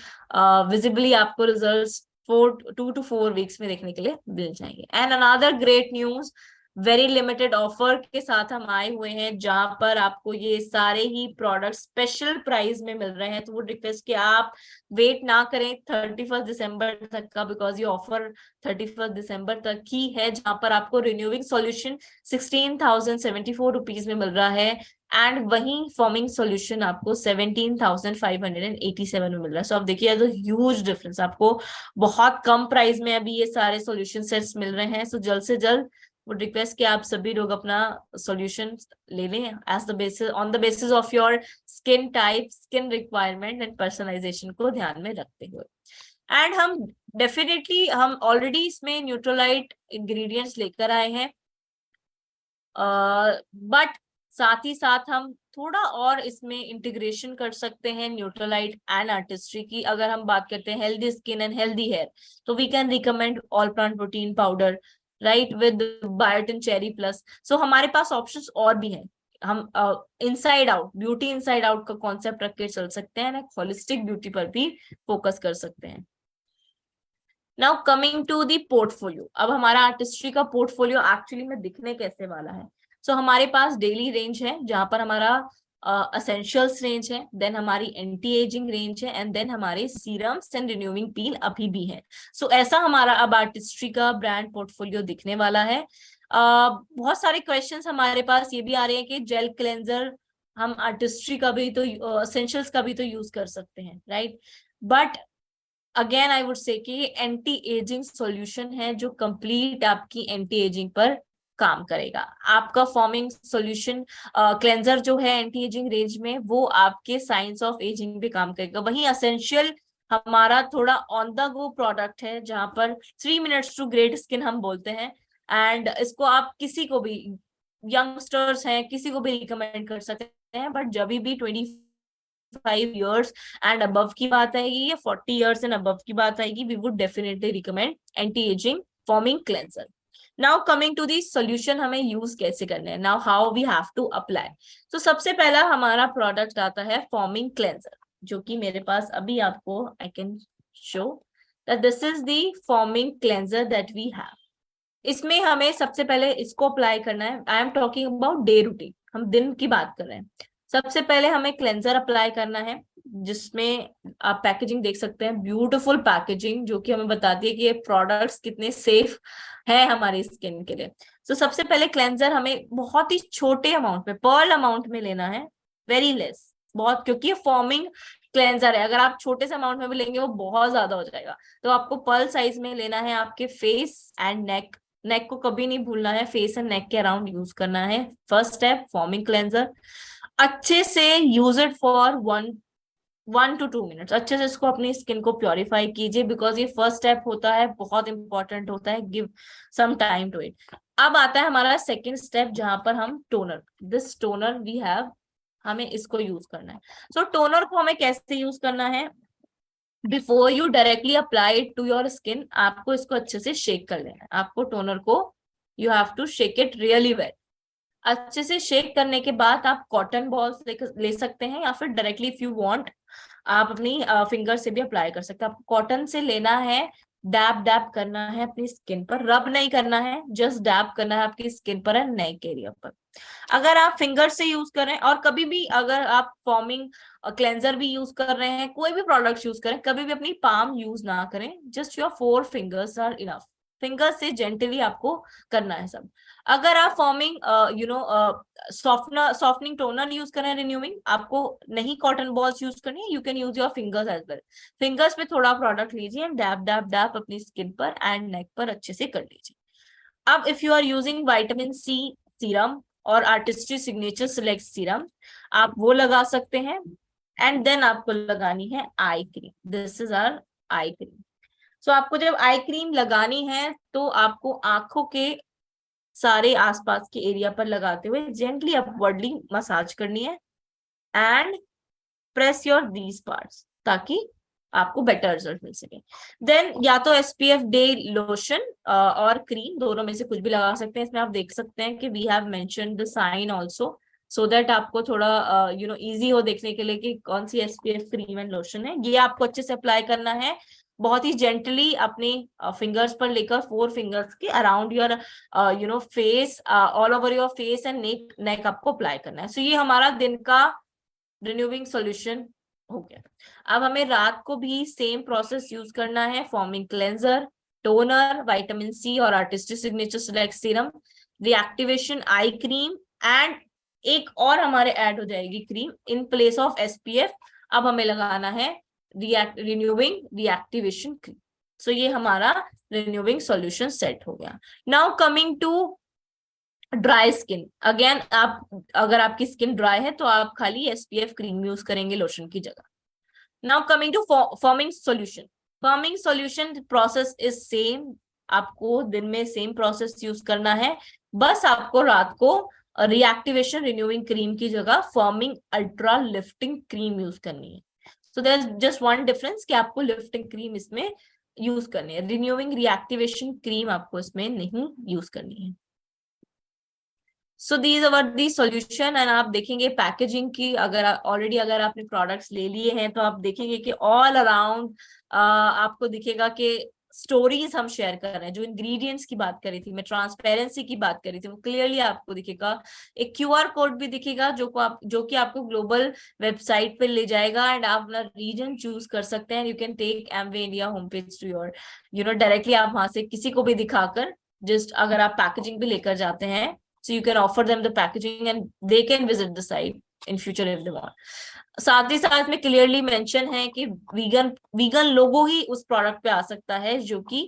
विजिबली आपको रिजल्ट्स 2 to 4 वीक्स में देखने के लिए मिल जाएंगे। And another great news, very limited offer के साथ हम आए हुए हैं, जहां पर आपको ये सारे ही प्रोडक्ट स्पेशल प्राइस में मिल रहे हैं। तो वो रिक्वेस्ट कि आप वेट ना करें 31 दिसंबर तक का, बिकॉज ये ऑफर 31 दिसंबर तक ही है, जहां पर आपको रिन्यूइंग सॉल्यूशन 16,074 रुपीज में मिल रहा है, एंड वहीं फॉर्मिंग सॉल्यूशन आपको 17,587 में मिल रहा है। सो आप देखिए ह्यूज डिफरेंस, आपको बहुत कम प्राइस में अभी ये सारे सॉल्यूशन सेट्स मिल रहे हैं। सो जल्द से जल्द वो रिक्वेस्ट कि आप सभी लोग अपना सॉल्यूशन ले लें as the basis, on the basis of your skin type, skin requirement and personalisation को ध्यान में रखते हुए। एंड हम डेफिनेटली हम ऑलरेडी इसमें न्यूट्रलाइट इंग्रेडिएंट्स लेकर आए हैं, बट साथ ही साथ हम थोड़ा और इसमें इंटीग्रेशन कर सकते हैं न्यूट्रलाइट एंड आर्टिस्ट्री की। अगर हम बात करते हैं healthy skin and healthy hair, तो we can recommend all plant protein powder, right, with biotin cherry plus. So हमारे पास ऑप्शंस और भी हैं। हम inside out, beauty inside out का कॉन्सेप्ट रख के चल सकते हैं, एक होलिस्टिक ब्यूटी पर भी फोकस कर सकते हैं। Now coming to the portfolio, अब हमारा आर्टिस्ट्री का पोर्टफोलियो एक्चुअली में दिखने कैसे वाला है। सो हमारे पास डेली रेंज है जहां पर हमारा एसेंशियल्स रेंज है, देन हमारी एंटी एजिंग रेंज है, एंड देन हमारे सीरम्स एंड रिन्यूइंग पील अभी भी है। सो ऐसा हमारा अब आर्टिस्ट्री का ब्रांड पोर्टफोलियो दिखने वाला है। बहुत सारे क्वेश्चंस हमारे पास ये भी आ रहे हैं कि जेल क्लेंजर हम आर्टिस्ट्री का भी तो एसेंशियल्स का भी तो यूज कर सकते हैं, right, but again I would say कि एंटी एजिंग सॉल्यूशन है जो कंप्लीट आपकी एंटी एजिंग पर काम करेगा। आपका फॉर्मिंग सॉल्यूशन क्लेंजर जो है एंटी एजिंग रेंज में, वो आपके साइंस ऑफ एजिंग पे काम करेगा। वहीं एसेंशियल हमारा थोड़ा ऑन द गो प्रोडक्ट है जहां पर 3 मिनट्स टू ग्रेट स्किन हम बोलते हैं, एंड इसको आप किसी को भी, यंगस्टर्स हैं किसी को भी रिकमेंड कर सकते हैं, बट जब भी 25 years एंड अबव की बात आएगी या 40 years एंड अबव की बात आएगी, we would definitely recommend anti ageing firming cleanser. Now coming to the solution, हमें यूज कैसे करना है, now how we have to apply. तो सबसे पहला हमारा प्रोडक्ट आता है फॉर्मिंग क्लेंजर, जो कि मेरे पास अभी आपको I can show that this is the firming cleanser that we have. इसमें हमें सबसे पहले इसको अप्लाई करना है। I am talking about day routine, हम दिन की बात कर रहे हैं। सबसे पहले हमें क्लेंजर अप्लाई करना है, जिसमें आप पैकेजिंग देख सकते हैं, ब्यूटीफुल पैकेजिंग जो कि हमें बताती है कि ये प्रोडक्ट्स कितने सेफ है हमारी स्किन के लिए। तो सबसे पहले क्लेंजर हमें बहुत ही छोटे अमाउंट में, पर्ल अमाउंट में लेना है, वेरी लेस, बहुत, क्योंकि ये फॉर्मिंग क्लेंजर है। अगर आप छोटे से अमाउंट में भी लेंगे वो बहुत ज्यादा हो जाएगा। तो आपको पर्ल साइज में लेना है। आपके फेस एंड नेक, नेक को कभी नहीं भूलना है, फेस एंड नेक के अराउंड यूज करना है। फर्स्ट स्टेप फॉर्मिंग क्लेंजर, अच्छे से use it for 1 to 2 minutes. अच्छे से इसको अपनी स्किन को प्योरीफाई कीजिए, बिकॉज ये फर्स्ट स्टेप होता है, बहुत इंपॉर्टेंट होता है। Give some time to it. अब आता है हमारा सेकेंड स्टेप, जहां पर हम toner, this toner we have, हमें इसको यूज करना है। सो टोनर को हमें कैसे यूज करना है, before you directly apply it to your skin, आपको इसको अच्छे से शेक कर लेना है। आपको टोनर को you have to shake it really well. अच्छे से शेक करने के बाद आप कॉटन बॉल्स ले सकते हैं, या फिर डायरेक्टली इफ यू वांट आप अपनी फिंगर से भी अप्लाई कर सकते हैं। आपको कॉटन से लेना है, डैब डैब करना है अपनी स्किन पर, रब नहीं करना है, जस्ट डैब करना है आपकी स्किन पर एंड नेक एरिया पर। अगर आप फिंगर से यूज करें, और कभी भी अगर आप फॉर्मिंग क्लेंजर भी यूज कर रहे हैं, कोई भी प्रोडक्ट यूज करें, कभी भी अपनी पाम यूज ना करें, just your 4 fingers are enough. Finger से जेंटली आपको करना है सब। अगर आप फॉर्मिंग सॉफ्टनिंग टोनर यूज करें, रिन्यूइंग, आपको नहीं कॉटन बॉल्स यूज करनी है, you can use your fingers as well. Fingers पे थोड़ा प्रोडक्ट लीजिए एंड डैब डैब डैब अपनी स्किन पर एंड नेक पर अच्छे से कर लीजिए। अब if you are using vitamin C serum और आर्टिस्ट्री सिग्नेचर सिलेक्ट सीरम, आप वो लगा सकते हैं। एंड देन आपको लगानी है eye cream, this is our eye cream. So आपको जब आई क्रीम लगानी है तो आपको आंखों के सारे आसपास के एरिया पर लगाते हुए जेंटली अपवर्डली मसाज करनी है and press your these parts, ताकि आपको बेटर रिजल्ट मिल सके। देन या तो SPF डे लोशन और क्रीम, दोनों में से कुछ भी लगा सकते हैं। इसमें आप देख सकते हैं कि we have mentioned the sign also, so that आपको थोड़ा इजी हो देखने के लिए कि कौन सी SPF क्रीम एंड लोशन है। ये आपको अच्छे से अप्लाई करना है, बहुत ही जेंटली अपने फिंगर्स पर लेकर 4 fingers के around your face, all over your face and neck आपको अप्लाई करना है। सो ये हमारा दिन का रिन्यूइंग सॉल्यूशन हो गया। अब हमें रात को भी सेम प्रोसेस यूज करना है, firming cleanser, toner, vitamin C और artistic signature select serum, reactivation eye cream, and एक और हमारे ऐड हो जाएगी cream in place of SPF। अब हमें लगाना है रिन्यूइंग रिएक्टिवेशन क्रीम। सो ये हमारा रिन्यूइंग सॉल्यूशन सेट हो गया। Now coming to dry skin, again आप, अगर आपकी स्किन ड्राई है तो आप खाली SPF क्रीम यूज करेंगे लोशन की जगह। Now coming to firming solution, firming solution process is same, आपको दिन में सेम प्रोसेस यूज करना है, बस आपको रात को रिएक्टिवेशन रिन्यूइंग क्रीम की जगह firming ultra lifting cream use करनी है। So there is just one difference कि आपको लिफ्टिंग क्रीम इसमें यूज करनी है, रिन्यूइंग रिएक्टिवेशन क्रीम आपको इसमें नहीं यूज करनी है। So these are the solution. And आप देखेंगे पैकेजिंग की, अगर ऑलरेडी अगर आपने प्रोडक्ट्स ले लिए हैं तो आप देखेंगे कि ऑल अराउंड आपको दिखेगा कि स्टोरीज हम शेयर कर रहे हैं। जो इंग्रेडिएंट्स की बात करी थी मैं, ट्रांसपेरेंसी की बात करी थी, वो क्लियरली आपको दिखेगा। एक क्यूआर कोड भी दिखेगा जो कि आपको ग्लोबल वेबसाइट पे ले जाएगा एंड आप अपना रीजन चूज कर सकते हैं। You can take Amway India home page to your directly आप वहां से किसी को भी दिखाकर, जस्ट अगर आप पैकेजिंग भी लेकर जाते हैं, so you can offer them the packaging and they can visit the site in future if they want. साथ ही साथ में क्लियरली मेंशन है कि वीगन लोगो ही उस प्रोडक्ट पे आ सकता है जो कि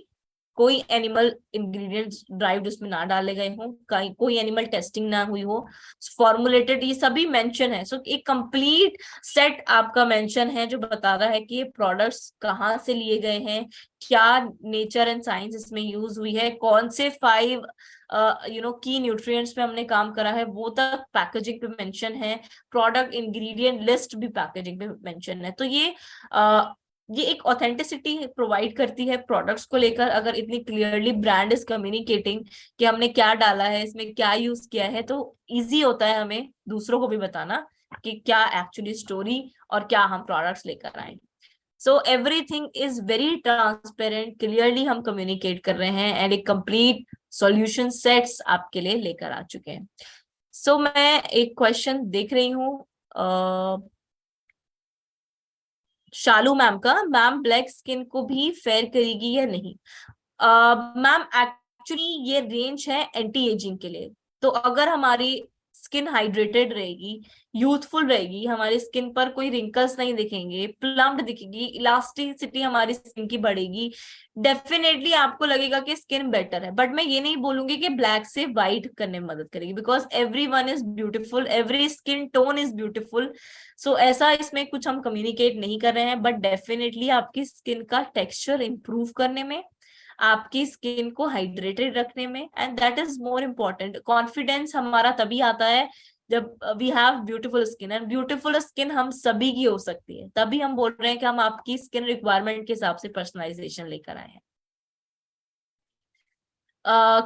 कोई एनिमल इंग्रेडिएंट्स ड्राइव्ड उसमें ना डाले गए हो, कोई एनिमल टेस्टिंग ना हुई हो, फॉर्मुलेटेड, ये सभी मेंशन है। सो एक कंप्लीट सेट आपका मेंशन है जो बता रहा है कि ये प्रोडक्ट्स कहाँ से लिए गए हैं, क्या नेचर एंड साइंस इसमें यूज हुई है, कौन से 5 की न्यूट्रिएंट्स पे हमने काम करा है, वो तक पैकेजिंग पे मेंशन है। प्रोडक्ट इंग्रेडिएंट लिस्ट भी पैकेजिंग पे मेंशन है। तो ये एक ऑथेंटिसिटी प्रोवाइड करती है प्रोडक्ट्स को लेकर। अगर इतनी क्लियरली ब्रांड इज कम्युनिकेटिंग कि हमने क्या डाला है, इसमें क्या यूज किया है, तो इजी होता है हमें दूसरों को भी बताना कि क्या एक्चुअली स्टोरी और क्या हम प्रोडक्ट्स लेकर आए। So everything is very transparent, clearly हम कम्युनिकेट कर रहे हैं एंड एक कंप्लीट सॉल्यूशन सेट्स आपके लिए लेकर आ चुके हैं। सो मैं एक क्वेश्चन देख रही हूँ शालू मैम का, मैम ब्लैक स्किन को भी फेयर करेगी या नहीं? मैम एक्चुअली ये रेंज है एंटी एजिंग के लिए। तो अगर हमारी स्किन हाइड्रेटेड रहेगी, यूथफुल रहेगी, हमारी स्किन पर कोई रिंकल्स नहीं दिखेंगे, प्लम्ड दिखेगी, इलास्टिसिटी हमारी स्किन की बढ़ेगी, डेफिनेटली आपको लगेगा कि स्किन बेटर है। बट मैं ये नहीं बोलूंगी कि ब्लैक से व्हाइट करने में मदद करेगी, because everyone is beautiful, every skin tone is beautiful. So ऐसा इसमें कुछ हम कम्युनिकेट नहीं कर रहे हैं, बट डेफिनेटली आपकी स्किन का टेक्सचर इंप्रूव करने में, आपकी स्किन को हाइड्रेटेड रखने में, and that is more important. Confidence हमारा तभी आता है जब we have beautiful skin, and beautiful skin हम सभी की हो सकती है। तभी हम बोल रहे हैं कि हम आपकी स्किन रिक्वायरमेंट के हिसाब से पर्सनलाइजेशन लेकर आए हैं।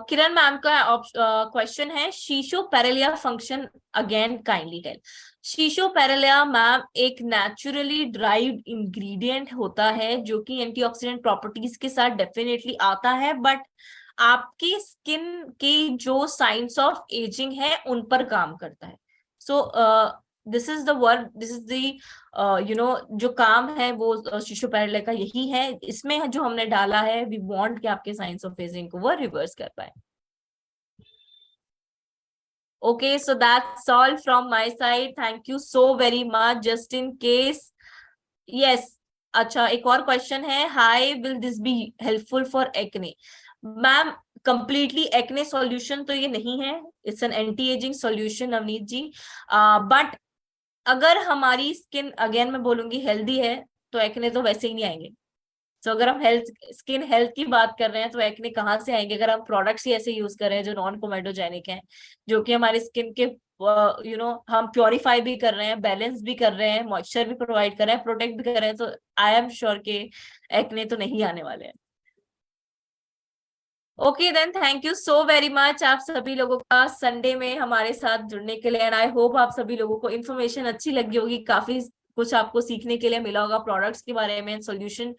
किरण मैम का क्वेश्चन है, शीशो पैरेलिया फंक्शन अगेन काइंडली टेल। शीशो पैरेलिया मैम एक नेचुरली ड्राइव्ड इंग्रेडिएंट होता है जो कि एंटीऑक्सीडेंट प्रॉपर्टीज के साथ डेफिनेटली आता है, बट आपकी स्किन की जो साइंस ऑफ एजिंग है उन पर काम करता है। So this is the work, this is the जो काम है वो शीशो पैरेलिया का यही है। इसमें जो हमने डाला है, वी वांट कि आपके साइंस ऑफ एजिंग को वो रिवर्स कर पाए। Okay, so that's all from my side. Thank you so very much. Just in case, yes. अच्छा, एक और क्वेश्चन है, how will this be helpful for acne? Ma'am completely acne solution तो ये नहीं है, it's an anti ageing solution Navneet ji. But अगर हमारी स्किन, अगेन मैं बोलूंगी, हेल्दी है तो एक्ने तो वैसे ही नहीं आएंगे। तो अगर हम स्किन हेल्थ की बात कर रहे हैं तो एक्ने कहाँ से आएंगे अगर हम प्रोडक्ट्स ही ऐसे यूज कर रहे हैं जो नॉन कोमेडोजेनिक हैं, जो कि हमारी स्किन के हम प्योरीफाई भी कर रहे हैं, बैलेंस भी कर रहे हैं, मॉइस्चर भी प्रोवाइड कर रहे हैं, प्रोटेक्ट भी कर रहे हैं, तो आई एम श्योर के एक्ने तो नहीं आने वाले हैं। Okay then, thank you so very much आप सभी लोगों का संडे में हमारे साथ जुड़ने के लिए, एंड आई होप आप सभी लोगों को इन्फॉर्मेशन अच्छी लगी होगी, काफी कुछ आपको सीखने के लिए मिला होगा प्रोडक्ट्स के बारे में, सॉल्यूशन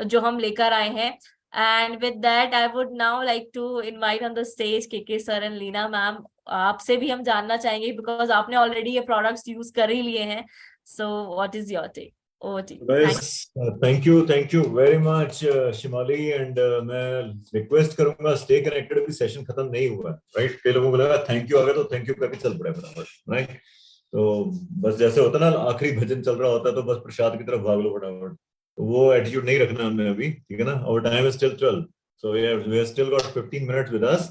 जो हम लेकर आए हैं। And with that I would now like to invite on the stage KK sir and Leena ma'am. आपसे भी हम जानना चाहेंगे, बिकॉज आपने ऑलरेडी ये प्रोडक्ट्स यूज कर ही लिए हैं, so what is your take? Thank you very much Shimali, and मैं रिक्वेस्ट करूंगा, स्टे कनेक्टेड, अभी सेशन खत्म नहीं हुआ, राइट? कई लोगों को लगा थैंक यू आ गया तो थैंक यू करके चल पड़े फटाफट, राइट? तो बस जैसे होता ना, आखिरी भजन चल रहा होता है तो बस प्रसाद की तरफ भाग लो फटाफट, तो वो एटीट्यूड नहीं रखना हमने अभी, ठीक है ना? Our time is still 12, so we have still got 15 minutes with us.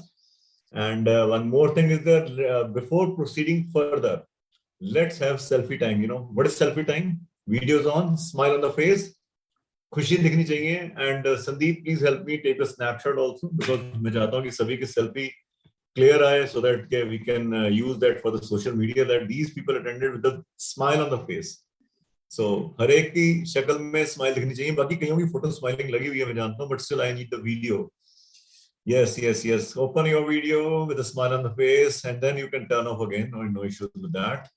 And one more thing is that before proceeding further, let's have selfie time. You know what is selfie time? Videos on, smile on the face, खुशी दिखनी चाहिए. And Sandeep, please help me take a snapshot also, because मैं चाहता हूँ कि सभी की selfie clear आए, so that we can use that for the social media, that these people attended with a smile on the face. So हर एक की शक्ल में स्माइल दिखनी चाहिए. बाकी कईयों की फोटो स्माइलिंग लगी हुई है, मैं जानता हूँ, but still I need the video. Yes. Open your video with a smile on the face, and then you can turn off again. No issues with that.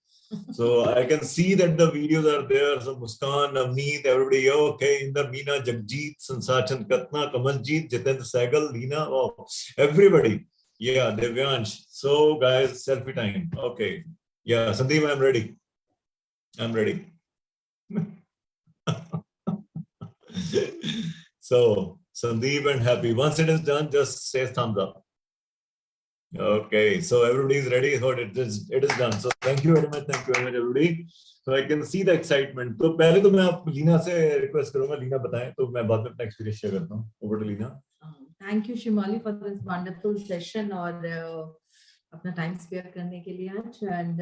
So I can see that the videos are there. So Muskan, Navneet, everybody. Okay, Inder, Meena, Jagjit, Sansachan, Katna, Kamaljeet, Jitendra Sehgal, Leena. Oh, everybody. Yeah, Devyansh. So guys, selfie time. Okay. Yeah, Sandeep, I'm ready. So Sandeep and Happy. Once it is done, just say thumbs up. Okay, so everybody is ready. So it is done. So thank you very much, everybody. So I can see the excitement. तो पहले तो मैं आप लीना से request करूंगा, लीना बताएं, तो मैं बाद में अपना एक्सपीरियंस शेयर करता हूँ. Over to Leena. Thank you Shimali for this wonderful session और अपना टाइम स्पेयर करने के लिए आज. एंड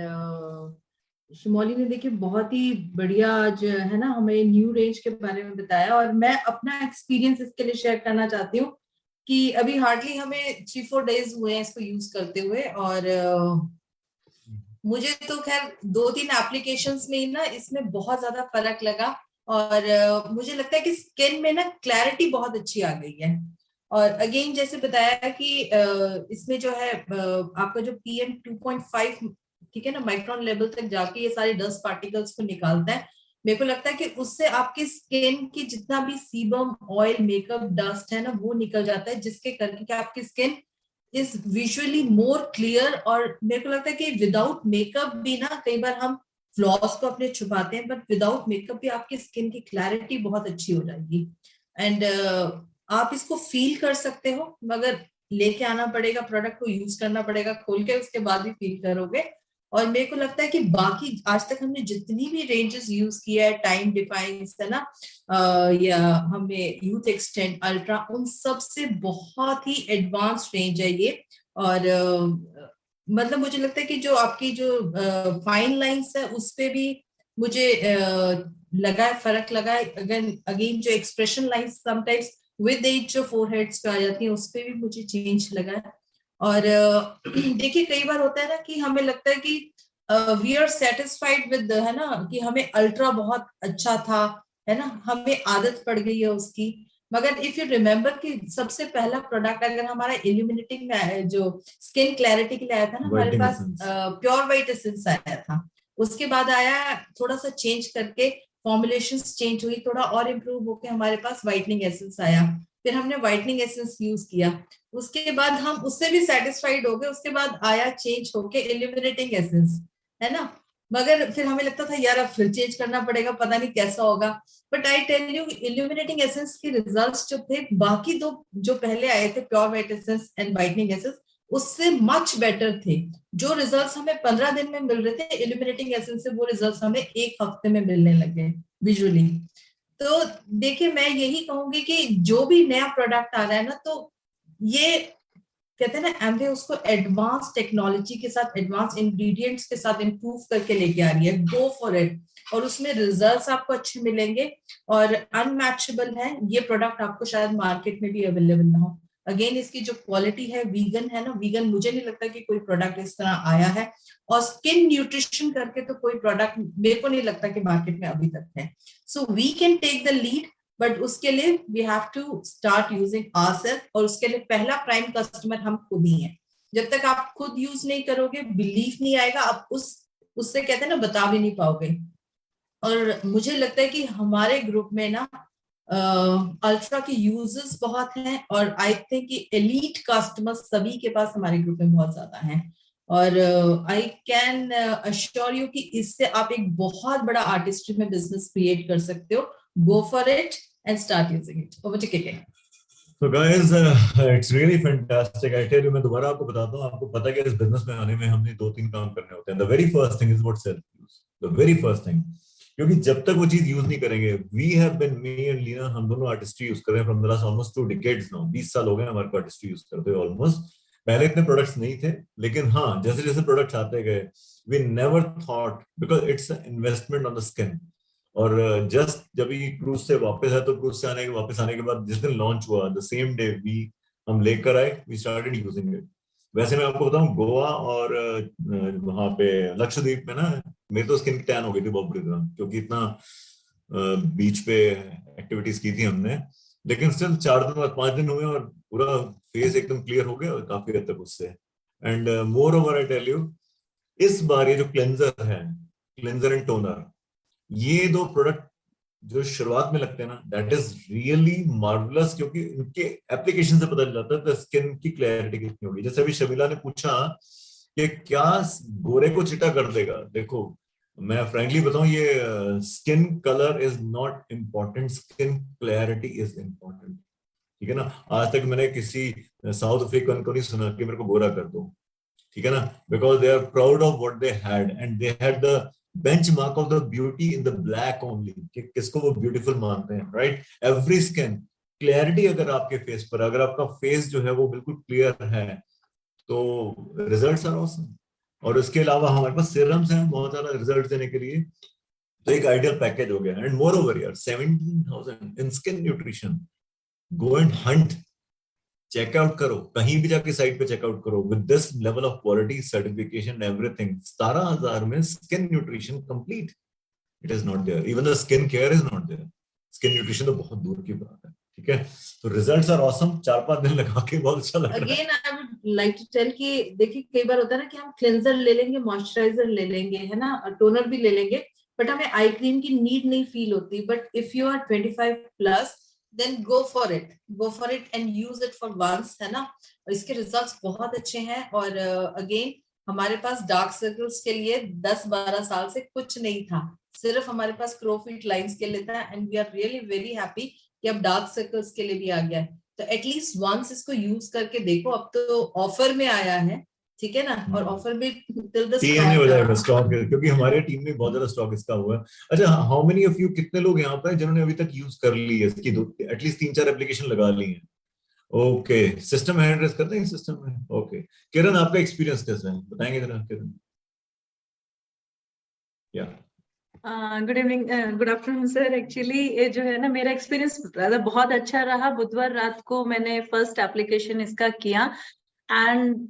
शिमोली ने देखिए बहुत ही बढ़िया आज है ना हमें न्यू रेंज के बारे में बताया, और मैं अपना एक्सपीरियंस इसके लिए शेयर करना चाहती हूँ कि अभी हार्डली हमें 3-4 डेज हुए हैं इसको यूज करते हुए, और मुझे तो खैर 2-3 एप्लीकेशंस में ही ना इसमें बहुत ज्यादा फर्क लगा, और मुझे लगता है कि स्किन में ना क्लैरिटी बहुत अच्छी आ गई है. और अगेन जैसे बताया कि इसमें जो है आपका जो PM 2.5 ठीक है ना माइक्रोन लेवल तक जाके ये सारे डस्ट पार्टिकल्स को निकालता है. मेरे को लगता है कि उससे आपकी स्किन की जितना भी सीबम, ऑयल, मेकअप, डस्ट है ना वो निकल जाता है, जिसके करके कि आपकी skin is visually more clear. और मेरे को लगता है कि विदाउट मेकअप भी ना कई बार हम फ्लॉस को अपने छुपाते हैं, बट विदाउट मेकअप भी आपकी स्किन की क्लैरिटी बहुत अच्छी हो जाएगी. एंड आप इसको फील कर सकते हो, मगर लेके आना पड़ेगा, प्रोडक्ट को यूज करना पड़ेगा खोल के, उसके बाद भी फील करोगे. और मेरे को लगता है कि बाकी आज तक हमने जितनी भी रेंजेस यूज किया है, टाइम डिफाइंस है ना, या हमने यूथ एक्सटेंड, अल्ट्रा, उन सब से बहुत ही एडवांस रेंज है ये. और मतलब मुझे लगता है कि जो आपकी जो फाइन लाइंस है उस पे भी मुझे लगा फर्क लगा है. अगेन जो expression lines sometimes with age जो फोरहेड्स पे आ जाती है, उस पे भी मुझे चेंज लगा है. और देखिए कई बार होता है ना कि हमें लगता है कि वी आर सेटिस्फाइड विद है ना कि हमें अल्ट्रा बहुत अच्छा था, है ना, हमें आदत पड़ गई है उसकी. मगर इफ यू रिमेम्बर कि सबसे पहला प्रोडक्ट अगर हमारा इल्यूमिनेटिंग में आया, जो स्किन क्लैरिटी के लिए आया था ना, हमारे पास प्योर व्हाइट एसेंस आया था. उसके बाद आया थोड़ा सा चेंज करके, फॉर्मुलेशंस चेंज हुई, थोड़ा और इम्प्रूव होके हमारे पास व्हाइटनिंग एसेंस आया. फिर हमने व्हाइटनिंग एसेंस यूज किया, उसके बाद हम उससे भी सेटिस्फाइड हो गए. उसके बाद आया चेंज होके इल्यूमिनेटिंग एसेंस, है ना. मगर फिर हमें लगता था यार अब फिर चेंज करना पड़ेगा, पता नहीं कैसा होगा. But I tell you illuminating essence के रिजल्ट्स जो थे, बाकी दो जो पहले आए थे pure white essence and whitening essence, उससे मच बेटर थे. जो रिजल्ट्स हमें 15 दिन में मिल रहे थे इल्यूमिनेटिंग एसेंस से, वो रिजल्ट्स हमें 1 हफ्ते में मिलने लगे विजुअली. तो देखिए मैं यही कहूंगी कि जो भी नया प्रोडक्ट आ रहा है ना, तो ये कहते हैं ना एमवे उसको एडवांस टेक्नोलॉजी के साथ, एडवांस इंग्रेडिएंट्स के साथ इम्प्रूव करके लेके आ रही है. गो फॉर इट. और उसमें रिजल्ट्स आपको अच्छे मिलेंगे और अनमैचेबल है. ये प्रोडक्ट आपको शायद मार्केट में भी अवेलेबल ना हो. अगेन इसकी जो क्वालिटी है, वीगन है ना, वीगन मुझे नहीं लगता कि कोई प्रोडक्ट इस तरह आया है. और स्किन न्यूट्रिशन करके तो कोई प्रोडक्ट मेरे को नहीं लगता कि मार्केट में अभी तक है. So we can take the lead, but उसके लिए we have to start using ourself. और उसके लिए पहला प्राइम कस्टमर हम खुद ही हैं. जब तक आप खुद यूज नहीं करोगे, बिलीफ नहीं आएगा, आप उससे कहते हैं ना बता भी नहीं पाओगे. और मुझे लगता है कि हमारे ग्रुप में ना अल्ट्रा के यूजर्स बहुत हैं, और आई थिंक कि एलीट कस्टमर्स सभी के पास हमारे ग्रुप में बहुत ज्यादा हैं. और आई कैन अश्योर यू कि इससे आप एक बहुत बड़ा आर्टिस्ट्री में बिजनेस क्रिएट कर सकते हो. गो for it and start using it. Over to KK. So guys, it's really fantastic. I tell you, मैं दोबारा आपको बताता हूँ. आपको पता है कि इस बिजनेस में आने में हमने 2-3 काम करने होते हैं. The very first thing is about self use. The very first thing. क्योंकि जब तक वो चीज यूज नहीं करेंगे, we have been, me and Leena, हम दोनों आर्टिस्ट्री यूज कर रहे हैं from the last almost 2 decades now. 20 साल हो गए हमारे को आर्टिस्ट्री यूज करते हुए almost. पहले इतने प्रोडक्ट्स नहीं थे, लेकिन हाँ जैसे जैसे प्रोडक्ट्स आते गए, we never thought, because it's an investment on the skin. और जस्ट जब ये क्रूज से वापस आया, तो क्रूज से वापस आने के बाद जिस दिन लॉन्च हुआ, द सेम डे हम लेकर आए, वी स्टार्टेड यूजिंग इट। वैसे मैं आपको बताऊं, गोवा और वहां पे लक्षद्वीप में ना, मेरी तो स्किन टैन हो गई थी बहुत बुरी तरह, क्योंकि इतना बीच पे एक्टिविटीज की थी हमने। लेकिन स्टिल 4 दिन बाद 5 दिन हुए और पूरा फेस एकदम क्लियर हो गया, और काफी हद तक उससे। And moreover I tell you, इस बार ये जो क्लेंजर है, क्लेंजर एंड टोनर, ये 2 प्रोडक्ट जो शुरुआत में लगते हैं ना, दैट इज रियली मार्वलस, क्योंकि इनके एप्लीकेशन से पता चल जाता है तो स्किन की क्लैरिटी कितनी होगी। जैसे अभी शर्मिला ने पूछा कि क्या गोरे को चिटा कर देगा, देखो मैं फ्रैंकली बताऊं, ये skin colour is not important, skin clarity is important, ठीक है ना। आज तक मैंने किसी साउथ अफ्रीकन को नहीं सुना कि मेरे को गोरा कर दो, ठीक है ना, because they are proud of what they had, and they had the benchmark of the beauty in the black only, कि किसको वो ब्यूटीफुल मानते हैं, राइट। एवरी स्किन क्लैरिटी, अगर आपके फेस पर, अगर आपका फेस जो है वो बिल्कुल क्लियर है, तो रिजल्ट्स आर ऑसम। और इसके अलावा हमारे पास सीरम्स हैं बहुत सारा रिजल्ट देने के लिए, तो एक आइडियल पैकेज हो गया। एंड मोर ओवर यार, 17,000 in skin nutrition, go and hunt, checkout करो, कहीं भी जाके साइट पे चेकआउट करो, with this level of quality, certification, everything, 17,000 में skin nutrition complete, it is not there, even the skin care is not there, skin nutrition तो बहुत दूर की बात है, ठीक है। तो रिजल्ट्स आर ऑसम, 4-5 दिन लगा के बहुत अच्छा लग रहा है। Again I would like to tell कि देखिए, कई बार होता है ना कि हम क्लेंजर ले लेंगे, मॉइस्चराइजर ले लेंगे, है ना, टोनर भी ले लेंगे, बट हमें आई क्रीम की नीड नहीं फील होती। But if you are 25+, then go for it and use it for once, है ना। और इसके रिजल्ट्स बहुत अच्छे हैं। और अगेन हमारे पास डार्क सर्कल्स के लिए 10-12 साल से कुछ नहीं था, सिर्फ हमारे पास क्रोफिट लाइंस के लिए था, and we are really very happy कि अब डार्क सर्कल्स के लिए भी आ गया है। तो एटलीस्ट वंस इसको यूज करके देखो, अब तो ऑफर में आया है, ठीक है ना, और ऑफर भी टिल द नहीं हो जाएगा स्टॉक, क्योंकि हमारे टीम में बहुत ज्यादा स्टॉक इसका हुआ है। अच्छा, हाउ मेनी ऑफ यू, कितने लोग यहाँ पर जिन्होंने अभी तक यूज कर ली है इसकी, एटलीस्ट 3-4 एप्लीकेशन लगा ली है? ओके, सिस्टम हैंड रेस करते हैं सिस्टम में। ओके, किरण आपका एक्सपीरियंस कैसा है, बताएंगे जरा किरण? या good evening, good afternoon sir. Actually ये जो है ना, मेरा एक्सपीरियंस बहुत अच्छा रहा। बुधवार रात को मैंने फर्स्ट एप्लीकेशन इसका किया, एंड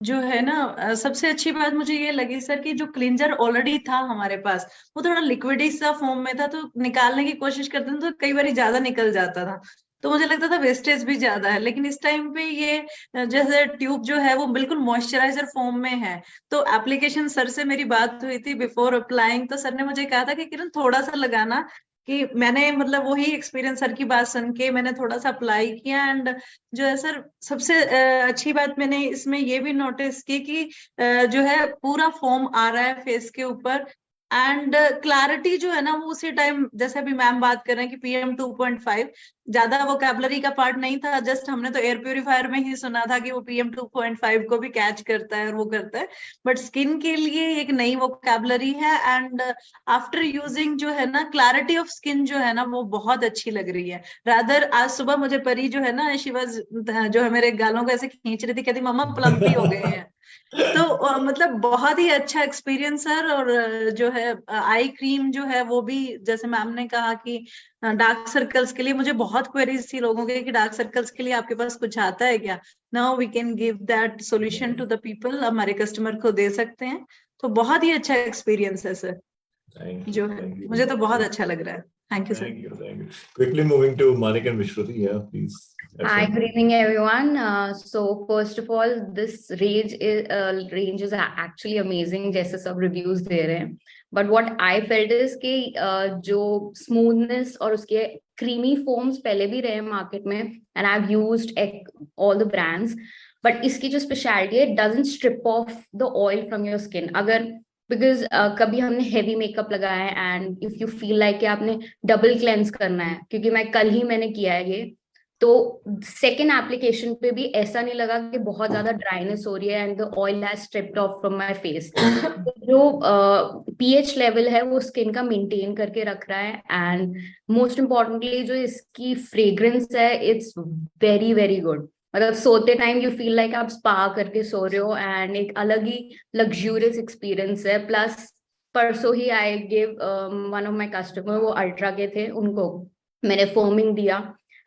जो है ना, सबसे अच्छी बात मुझे ये लगी सर कि जो क्लींजर ऑलरेडी था हमारे पास, वो थोड़ा लिक्विडी सा फॉर्म में था, तो निकालने की कोशिश करते थे तो कई बार ज्यादा निकल जाता था, तो मुझे लगता था वेस्टेज भी ज्यादा है। लेकिन इस टाइम पे ये जैसे ट्यूब जो है वो बिल्कुल मॉइस्चराइजर फॉर्म में है। तो एप्लीकेशन सर से मेरी बात हुई थी बिफोर अप्लाइंग, तो सर ने मुझे कहा था कि किरण थोड़ा सा लगाना, कि मैंने मतलब वही एक्सपीरियंस सर की बात सुन के मैंने थोड़ा सा अप्लाई किया। एंड जो है सर, सबसे अच्छी बात मैंने इसमें ये भी नोटिस की कि जो है पूरा फॉर्म आ रहा है फेस के ऊपर, एंड क्लैरिटी जो है ना वो उसी टाइम, जैसे अभी मैम बात कर रहे हैं कि PM 2.5, ज्यादा वोकैबुलरी का पार्ट नहीं था, जस्ट हमने तो एयर प्यूरिफायर में ही सुना था कि वो PM 2.5 को भी कैच करता है और वो करता है, बट स्किन के लिए एक नई वोकैबुलरी है। एंड आफ्टर यूजिंग जो है ना, क्लैरिटी ऑफ स्किन जो है ना वो बहुत अच्छी लग रही है। रादर आज सुबह मुझे परी जो है ना, शिवाज जो है मेरे गालों को ऐसे खींच रही थी, कहती मम्मा प्लम्पी हो गए हैं। तो मतलब बहुत ही अच्छा एक्सपीरियंस सर। और जो है आई क्रीम जो है वो भी, जैसे मैम ने कहा कि डार्क सर्कल्स के लिए, मुझे बहुत क्वेरीज थी लोगों के कि डार्क सर्कल्स के लिए आपके पास कुछ आता है क्या। Now we can give that solution to the people, हमारे कस्टमर को दे सकते हैं। तो बहुत ही अच्छा एक्सपीरियंस है सर, जो है मुझे तो बहुत अच्छा लग रहा है। Thank you, sir. Thank you. Quickly moving to Manik and Vishruti. Yeah, please. Hi, good evening, everyone. So first of all, this range is actually amazing, जैसे सब reviews दे रहे हैं. But what I felt is कि जो smoothness और उसके creamy foams पहले भी रहे market में, and I've used all the brands. But इसकी जो specialty है, it doesn't strip off the oil from your skin. अगर बिकॉज कभी हमने हेवी मेकअप लगाया है and if you feel like कि आपने डबल क्लेंस करना है, क्योंकि मैंने किया है ये, तो सेकेंड एप्लीकेशन पे भी ऐसा नहीं लगा कि बहुत ज्यादा ड्राइनेस हो रही है and the oil has stripped off from my face. जो pH लेवल है वो स्किन का मेंटेन करके रख रहा है, एंड मोस्ट इम्पोर्टेंटली जो इसकी फ्रेग्रेंस है, इट्स वेरी वेरी गुड। मतलब सोते टाइम यू फील लाइक आप स्पा करके सो रहे हो, एंड एक अलग ही लग्जूरियस एक्सपीरियंस है। प्लस परसों ही I give one of my customer, वो अल्ट्रा के थे, उनको मैंने फोमिंग दिया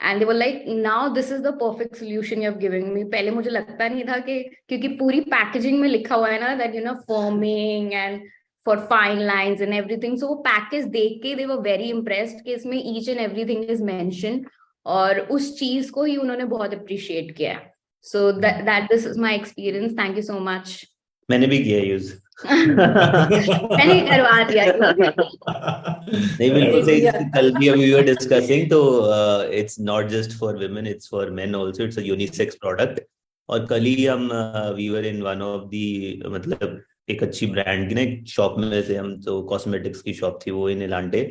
and they were like now this is the perfect solution you have given me. पहले मुझे लगता नहीं था कि, क्योंकि पूरी पैकेजिंग में लिखा हुआ है ना that you know foaming and for fine lines and everything, so वो पैकेज देख के दे वर वेरी इम्प्रेस्ड कि इसमें each and everything is mention, और उस चीज को ही उन्होंने बहुत अप्रिशिएट किया। So that this is my experience, thank you so much. मैंने भी किया यूज। मैंने करवा दिया। नहीं, बिल्कुल सही। कल भी अभी वी डिस्कसिंग, तो it's not just for women, it's for men also, it's a unisex product. और कल ही हम we were in one of the, मतलब एक अच्छी ब्रांड की ना शॉप में थे हम, तो कॉस्मेटिक्स की शॉप थी वो इन इलांटे।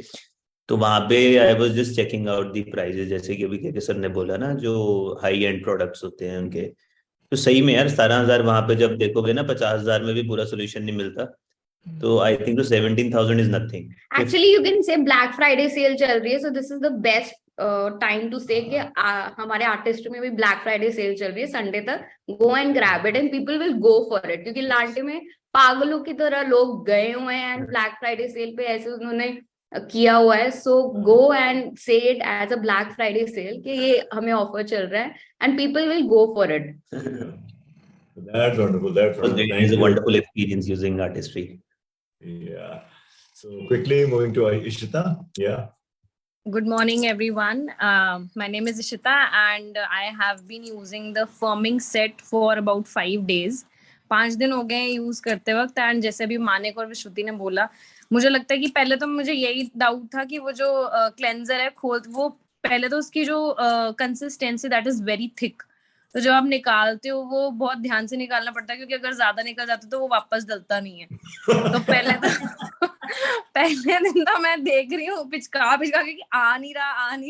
तो वहां पे I was just checking out the prices, जैसे कि अभी के सर ने बोला ना, जो हाई एंड प्रोडक्ट्स होते हैं उनके, तो सही में यार 17,000 वहां पे जब देखोगे ना, 50,000 में भी पूरा सोल्यूशन नहीं मिलता। तो आई थिंक तो 17,000 is nothing. Actually you can say Black Friday sale चल रही है, so this is the best time to say कि हमारे आर्टिस्ट में भी ब्लैक फ्राइडे सेल चल रही है संडे तक, go and grab it and people will go for it, क्योंकि लांटे में पागलों की तरह लोग गए हुए हैं एंड ब्लैक फ्राइडे सेल पे ऐसे उन्होंने किया हुआ है। So go and say it as a Black Friday sale कि ये हमें ऑफर चल रहा है and people will go for it. That's wonderful. That's wonderful. It is a wonderful experience using artistry. Yeah. So quickly moving to Ishita. Yeah. Good morning, everyone. My name is Ishita, and I have been using the firming set for about 5 days. 5 दिन हो गए use करते वक्त, and जैसे अभी मानिक और विश्रुति ने बोला, मुझे लगता है कि पहले तो मुझे यही डाउट था कि वो जो क्लेंजर है वो पहले तो उसकी जो consistency that is very thick, तो जब आप निकालते हो वो बहुत ध्यान से निकालना पड़ता है, क्योंकि अगर ज्यादा निकल जाता तो वो वापस डलता नहीं है। तो पहले दिन तो मैं देख रही हूँ पिचका कि आ नहीं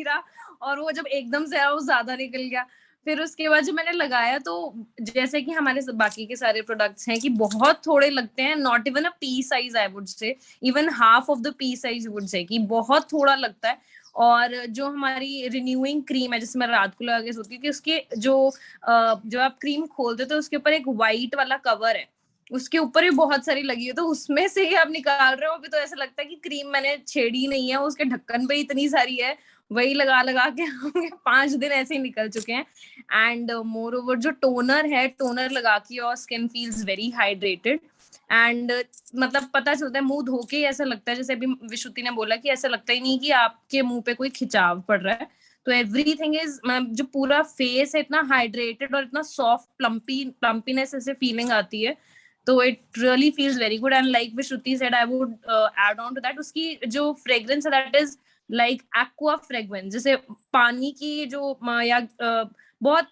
रहा, और वो जब एकदम से आया वो ज्यादा निकल गया। फिर उसके बाद जब मैंने लगाया, तो जैसे कि हमारे बाकी के सारे प्रोडक्ट्स हैं कि बहुत थोड़े लगते हैं, not even a P size I would से, even half of the P size would say, कि बहुत थोड़ा लगता है। और जो हमारी रिन्यूइंग क्रीम है, जिसमें मैं रात को लगा के सोती हूँ, कि उसके जो आप क्रीम खोलते हो तो उसके ऊपर एक व्हाइट वाला कवर है, उसके ऊपर भी बहुत सारी लगी है, तो उसमें से ही आप निकाल रहे हो। अभी तो ऐसा लगता है कि क्रीम मैंने छेड़ी नहीं है, उसके ढक्कन पे इतनी सारी है, वही लगा के 5 दिन ऐसे ही निकल चुके हैं। एंड मोर ओवर जो टोनर लगा के और skin feels very hydrated, and मतलब पता चलता है मुंह धो के ऐसा लगता है, जैसे अभी विश्रुति ने बोला कि ऐसा लगता ही नहीं कि आपके मुंह पे कोई खिंचाव पड़ रहा है। तो एवरीथिंग इज, जो पूरा फेस है इतना हाइड्रेटेड और इतना सॉफ्ट प्लम्पीनेस ऐसे फीलिंग आती है, तो it really feels very good. And like Vishruti said, I would add on to that, उसकी जो फ्रेग्रेंस है that is like aqua fragrance, जैसे पानी की जो या बहुत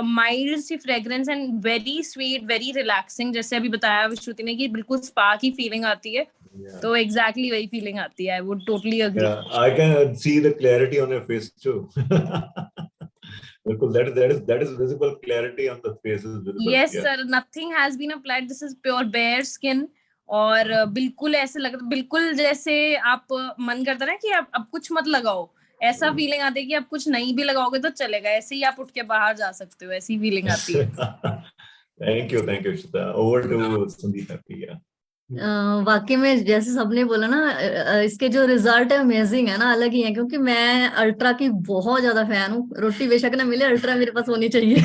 माइल्ड सी fragrance and very sweet, very relaxing, जैसे अभी बताया विश्रुति ने कि बिल्कुल स्पा की फीलिंग आती है। तो एग्जैक्टली वही फीलिंग आती है। I would totally agree. I can see the clarity on your face too. Because that is visible clarity on the face is visible. Yes, sir. Nothing has been applied. This is pure bare skin. और बिल्कुल ऐसे लगता, बिल्कुल जैसे आप मन करता है ना कि आप अब कुछ मत लगाओ, ऐसा फीलिंग आती है कि आप कुछ नहीं भी लगाओगे तो चलेगा, ऐसे ही आप उठ के बाहर जा सकते हो, ऐसी फीलिंग आती है। Thank you, Shita. Over to Sandeep. Yeah. वाकई में जैसे सबने बोला ना, इसके जो रिजल्ट है अमेजिंग है ना, अलग ही है, क्योंकि मैं अल्ट्रा की बहुत ज्यादा फैन हूँ। रोटी बेशक ना मिले, अल्ट्रा मेरे पास होनी चाहिए।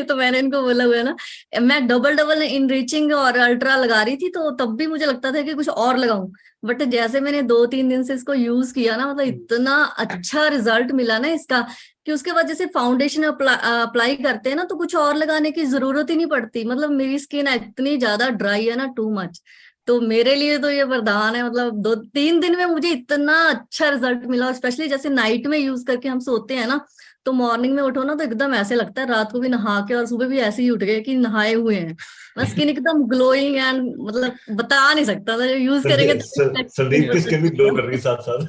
तो मैंने इनको बोला हुआ है ना, मैं डबल इनरिचिंग और अल्ट्रा लगा रही थी, तो तब भी मुझे लगता था कि कुछ और लगाऊं, बट जैसे मैंने 2-3 दिन से इसको यूज किया ना, मतलब इतना अच्छा रिजल्ट मिला ना इसका, कि उसके बाद जैसे फाउंडेशन अप्लाई करते हैं ना, तो कुछ और लगाने की जरूरत ही नहीं पड़ती। मतलब मेरी स्किन इतनी ज्यादा ड्राई है ना, टू मच, तो मेरे लिए तो ये वरदान है। मतलब 2-3 दिन में मुझे इतना अच्छा रिजल्ट मिला, स्पेशली जैसे नाइट में यूज करके हम सोते हैं ना, तो मॉर्निंग में उठो ना तो एकदम ऐसे लगता है रात को भी नहा के और सुबह भी ऐसे ही उठ गए कि नहाए हुए हैं। स्किन एकदम ग्लोइंग एंड मतलब बता नहीं सकता था, यूज करेंगे। संदीप की स्किन भी ग्लो कर रही साथ साथ।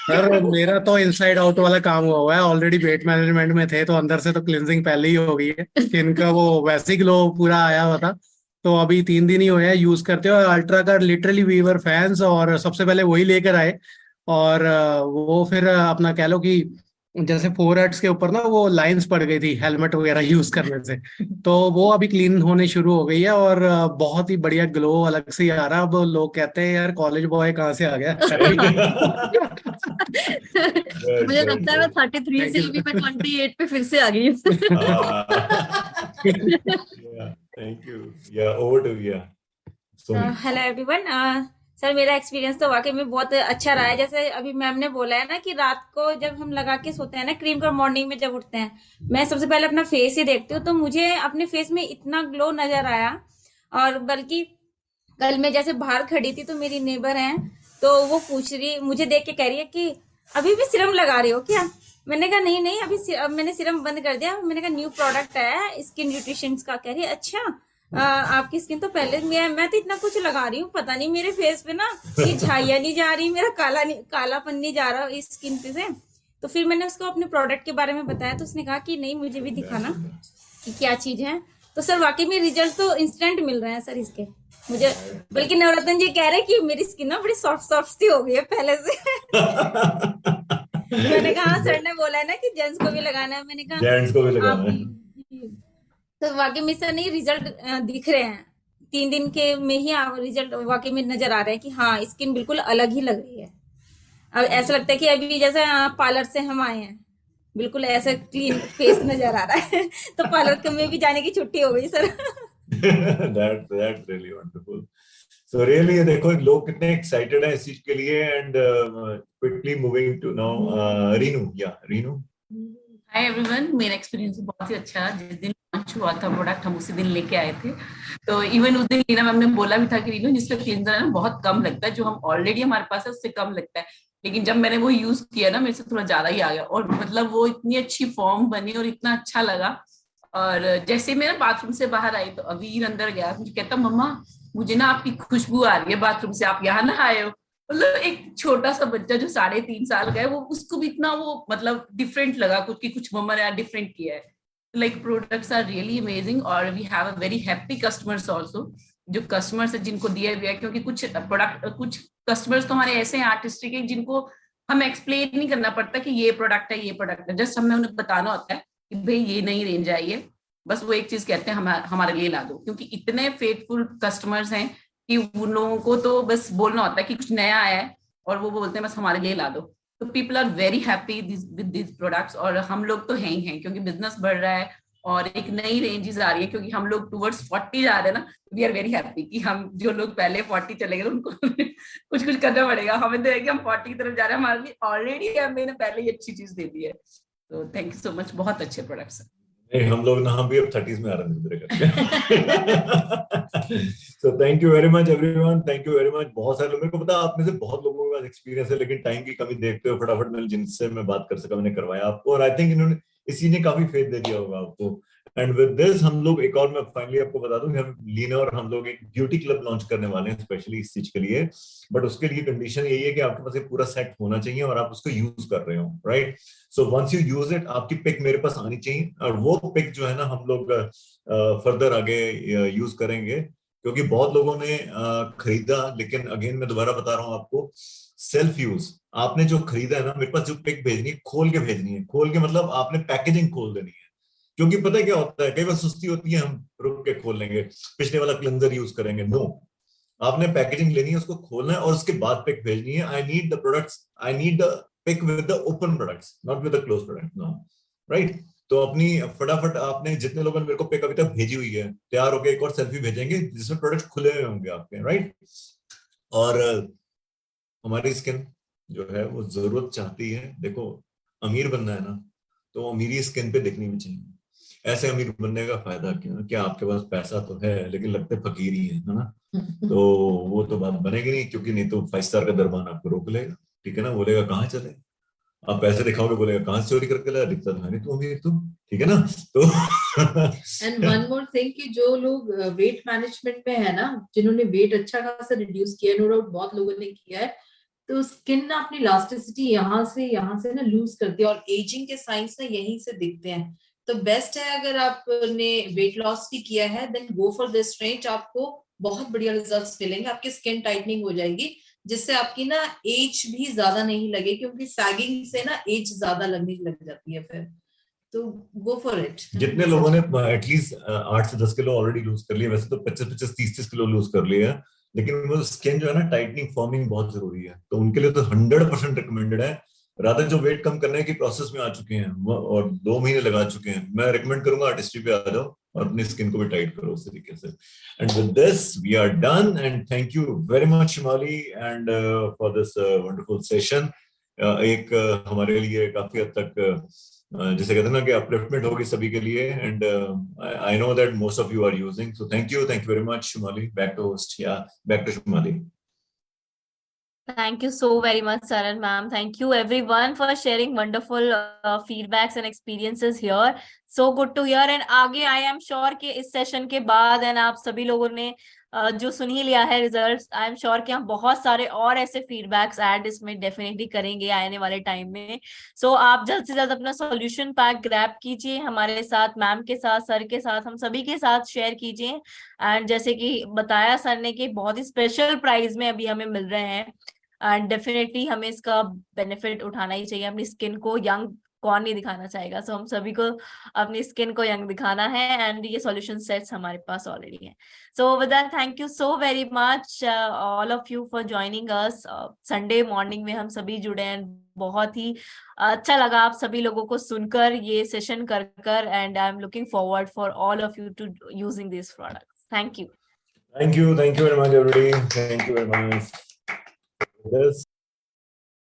सर मेरा तो इनसाइड आउट वाला काम हुआ है, ऑलरेडी वेट मैनेजमेंट में थे तो अंदर से तो क्लिनजिंग पहले ही हो गई है, स्किन का वो वैसे ही ग्लो पूरा आया हुआ था। तो अभी 3 दिन ही हुए हैं यूज करते हो अल्ट्रा का, लिटरली वी वर फैंस, और सबसे पहले वही लेकर आए, और वो फिर अपना कह लो कि जैसे फोरहेड्स के ऊपर ना वो लाइंस पड़ गई थी हेलमेट वगैरह यूज करने से, तो वो अभी क्लीन होने शुरू हो गई है और बहुत ही बढ़िया ग्लो अलग से ही आ रहा है। अब लोग कहते हैं यार कॉलेज बॉय कहाँ से आ गया। मुझे लगता है मैं 33 से अभी मैं 28 पे फिर से आ गई हूँ। Thank you. या ओवर टू या हेलो एवरीवन। सर मेरा एक्सपीरियंस तो वाकई में बहुत अच्छा रहा है। जैसे अभी मैम ने बोला है ना कि रात को जब हम लगा के सोते हैं ना क्रीम को, मॉर्निंग में जब उठते हैं, मैं सबसे पहले अपना फेस ही देखती हूँ, तो मुझे अपने फेस में इतना ग्लो नजर आया। और बल्कि कल मैं जैसे बाहर खड़ी थी तो मेरी नेबर है, तो वो पूछ रही, मुझे देख के कह रही है कि अभी भी सीरम लगा रही हो क्या? मैंने कहा नहीं नहीं, अभी मैंने सीरम बंद कर दिया। मैंने कहा न्यू प्रोडक्ट है स्किन न्यूट्रिशन का। कह रही है अच्छा आपकी स्किन तो पहले मैं तो इतना कुछ लगा रही हूँ, पता नहीं मेरे फेस पे ना ये झाइयां नहीं जा रही, मेरा कालापन नहीं जा रहा इस स्किन पे से। तो फिर मैंने उसको अपने प्रोडक्ट के बारे में बताया, तो उसने कहा कि नहीं मुझे भी दिखाना कि क्या चीज है। तो सर वाकई में रिजल्ट तो इंस्टेंट मिल रहे हैं सर इसके मुझे। बल्कि नवरत्न जी कह रहे कि मेरी स्किन ना बड़ी सॉफ्ट सी हो गई है पहले से। मैंने कहा सर ने बोला है ना कि जेंट्स को भी लगाना है। मैंने कहा जेंट्स को भी लगाना है। तो वाकई में सर नहीं रिजल्ट दिख रहे हैं 3 दिन के में ही रिजल्ट वाकई में नजर आ रहा है कि हाँ स्किन बिल्कुल अलग ही लग रही है। अब ऐसा लगता है कि अभी जैसे पार्लर से हम आए हैं, बिल्कुल ऐसे क्लीन फेस नजर आ रहा है। तो पार्लर में भी जाने की छुट्टी हो गई sir. That's really wonderful. So really ये देखो लोग कितने एक्साइटेड हैं इस चीज के लिए। And quickly moving to now Reenu. Hi everyone, मेरा एक्सपीरियंस बहुत ही अच्छा। जिस दिन लॉन्च हुआ था प्रोडक्ट हम उसी दिन लेके आए थे। तो इवन उस दिन लीना मैम ने बोला भी था कि रीनू जिसका क्लींजर है ना बहुत कम लगता है, जो हम ऑलरेडी हमारे पास है उससे कम लगता है। लेकिन जब मैंने वो यूज किया ना मेरे से थोड़ा ज्यादा ही आ गया, और मतलब वो इतनी अच्छी फॉर्म बनी और इतना अच्छा लगा। और जैसे मैं बाथरूम से बाहर आई तो अवीर अंदर गया, मुझे कहता मम्मा मुझे ना आपकी खुशबू आ रही है बाथरूम से, आप यहाँ ना आए हो। मतलब एक छोटा सा बच्चा जो 3.5 साल का है, वो उसको भी इतना वो मतलब डिफरेंट लगा कुछ मम्मा ने डिफरेंट किया है। Like products are really amazing और we have a very happy customers also. जो कस्टमर्स है जिनको दिया गया, क्योंकि कुछ कस्टमर्स तो हमारे ऐसे हैं आर्टिस्टिक है जिनको हमें एक्सप्लेन नहीं करना पड़ता कि ये प्रोडक्ट है, जस्ट हमें उन्हें बताना होता है कि भाई ये नई रेंज आई है, बस वो एक चीज कहते हैं हमारे लिए ला दो। क्योंकि इतने फेथफुल कस्टमर्स हैं कि उन लोगों को तो बस बोलना होता है कि कुछ नया आया है और वो बोलते हैं बस हमारे लिए ला दो। तो people are very happy with this products. और हम लोग तो हैं ही हैं क्योंकि बिजनेस बढ़ रहा है और एक नई रेंजेस आ रही है, क्योंकि हम लोग टुवर्ड्स 40 जा रहे हैं ना। वी आर वेरी हैप्पी कि हम जो लोग पहले 40 चले गए उनको कुछ करना पड़ेगा। हमें तो है कि हम 40 की तरफ जा रहे हैं, हमारे लिए ऑलरेडी हमें पहले ही अच्छी चीज दे दी है। तो थैंक यू सो मच, बहुत अच्छे प्रोडक्ट्स हैं। नहीं हम लोग ना हम भी अब 30s में आ रहे हैं। सो thank you very much everyone, thank you very much. बहुत सारे लोग, मेरे को पता आप में से बहुत लोगों के पास एक्सपीरियंस है, लेकिन टाइम की कमी देखते हुए फटाफट मैंने जिनसे मैं बात कर सका मैंने करवाया आपको। और आई थिंक इन्होंने इसी ने काफी फेथ दे दिया होगा आपको। एंड विद दिस हम लोग एक और मैं फाइनली आपको बता दूं कि हम लीना और हम लोग एक ब्यूटी क्लब लॉन्च करने वाले हैं स्पेशली इस चीज के लिए। बट उसके लिए कंडीशन यही है कि आपके पास एक पूरा सेट होना चाहिए और आप उसको यूज कर रहे हो, right. So once you use it आपकी पिक मेरे पास आनी चाहिए, और वो पिक जो है ना हम लोग फर्दर आगे यूज करेंगे। क्योंकि बहुत लोगों ने खरीदा, लेकिन अगेन मैं दोबारा बता रहा हूँ आपको, सेल्फ यूज आपने जो खरीदा है ना, मेरे पास जो पिक भेजनी है खोल के भेजनी है। खोल के मतलब आपने पैकेजिंग खोल देनी है। क्योंकि पता है क्या होता है, कई बार सुस्ती होती है, हम रुक के खोल लेंगे, पिछले वाला क्लेंजर यूज करेंगे। नो, आपने पैकेजिंग लेनी है, उसको खोलना है और उसके बाद पिक भेजनी है। I need the products, I need the pic with the open products, not with the close product, no, right. तो अपनी फटाफट आपने जितने लोगों ने मेरे को पिक अभी तक भेजी हुई है, तैयार होकर एक और सेल्फी भेजेंगे जिसमें प्रोडक्ट खुले हुए होंगे आपके, राइट। और हमारी स्किन जो है वो जरूरत चाहती है, देखो अमीर बनना है ना, तो अमीरी स्किन पे दिखनी भी चाहिए। ऐसे अमीर बनने का फायदा क्या आपके पास पैसा तो है लेकिन लगते फकीर ही है ना। तो वो तो बात बनेगी नहीं, क्योंकि नहीं तो 5 स्टार का दरबान आपको रोक लेगा, ठीक है ना। बोलेगा कहाँ चले, आप पैसे दिखाओगे, बोलेगा कहाँ से चोरी करके लाया, दिखता था नहीं तू अमीर तुम, ठीक है ना। तो एंड वन मोर थिंग कि जो लोग वेट मैनेजमेंट में है ना, जिन्होंने वेट अच्छा खासा रिड्यूस किया, नो डाउट बहुत लोगों ने किया है, तो स्किन ना अपनी इलास्टिसिटी यहाँ से ना लूज करती है और एजिंग के साइंस ना यहीं से दिखते हैं। तो बेस्ट है अगर आपने वेट लॉस भी किया है, then go for this range, आपको बहुत बढ़िया रिजल्ट्स मिलेंगे, आपकी स्किन टाइटनिंग हो जाएगी। जिससे आपकी ना एज भी ज्यादा नहीं लगे, क्योंकि सैगिंग से ना एज ज्यादा लगने लग जाती है फिर, तो गो फॉर इट। जितने लोगों ने एटलीस्ट 8 से 10 किलो ऑलरेडी लूज कर लिया, वैसे तो 25 30 किलो लूज कर लिया है, लेकिन वो स्किन जो है ना टाइटनिंग फॉर्मिंग बहुत जरूरी है, तो उनके लिए तो 100% रिकमेंडेड है। रादर जो वेट कम करने की प्रोसेस में आ चुके हैं और 2 महीने लगा चुके हैं, मैं रिकमेंड करूंगा आर्टिस्ट्री पे आ जाओ और अपनी स्किन को भी टाइट करो उस तरीके से। And with this we are done, and thank you very much Shimali and for this wonderful session. एक हमारे लिए काफी हद तक जैसे कहते हैं ना कि अपलिफ्टमेंट होगी सभी के लिए, and I know that most of you are using, so thank you very much Shimali. Back to host, या back to Shimali. Thank you so very much, Saran ma'am. Thank you everyone for sharing wonderful feedbacks and experiences here. So good to hear. And आगे I am sure कि इस session के बाद and आप सभी लोगों ने जो सुन ही लिया है रिजल्ट्स, आई एम श्योर कि हम बहुत सारे और ऐसे फीडबैक्स ऐड इसमें डेफिनेटली करेंगे आने वाले टाइम में। सो आप जल्द से जल्द अपना सॉल्यूशन पैक ग्रैब कीजिए, हमारे साथ, मैम के साथ, सर के साथ, हम सभी के साथ शेयर कीजिए। एंड जैसे कि बताया सर ने कि बहुत ही स्पेशल प्राइस में अभी हमें मिल रहे हैं, एंड डेफिनेटली हमें इसका बेनिफिट उठाना ही चाहिए। अपनी स्किन को यंग कौन नहीं दिखाना चाहेगा, सो हम सभी को अपनी स्किन को यंग दिखाना है, एंड ये सॉल्यूशन सेट्स हमारे पास ऑलरेडी है। So with that thank you so very much all of you for joining us. Sunday morning में हम सभी जुड़े हैं, बहुत ही अच्छा लगा आप सभी लोगों को सुनकर, ये सेशन कर कर, and I am looking forward for all of you to using this products. Thank you very much everybody, thank you very much. This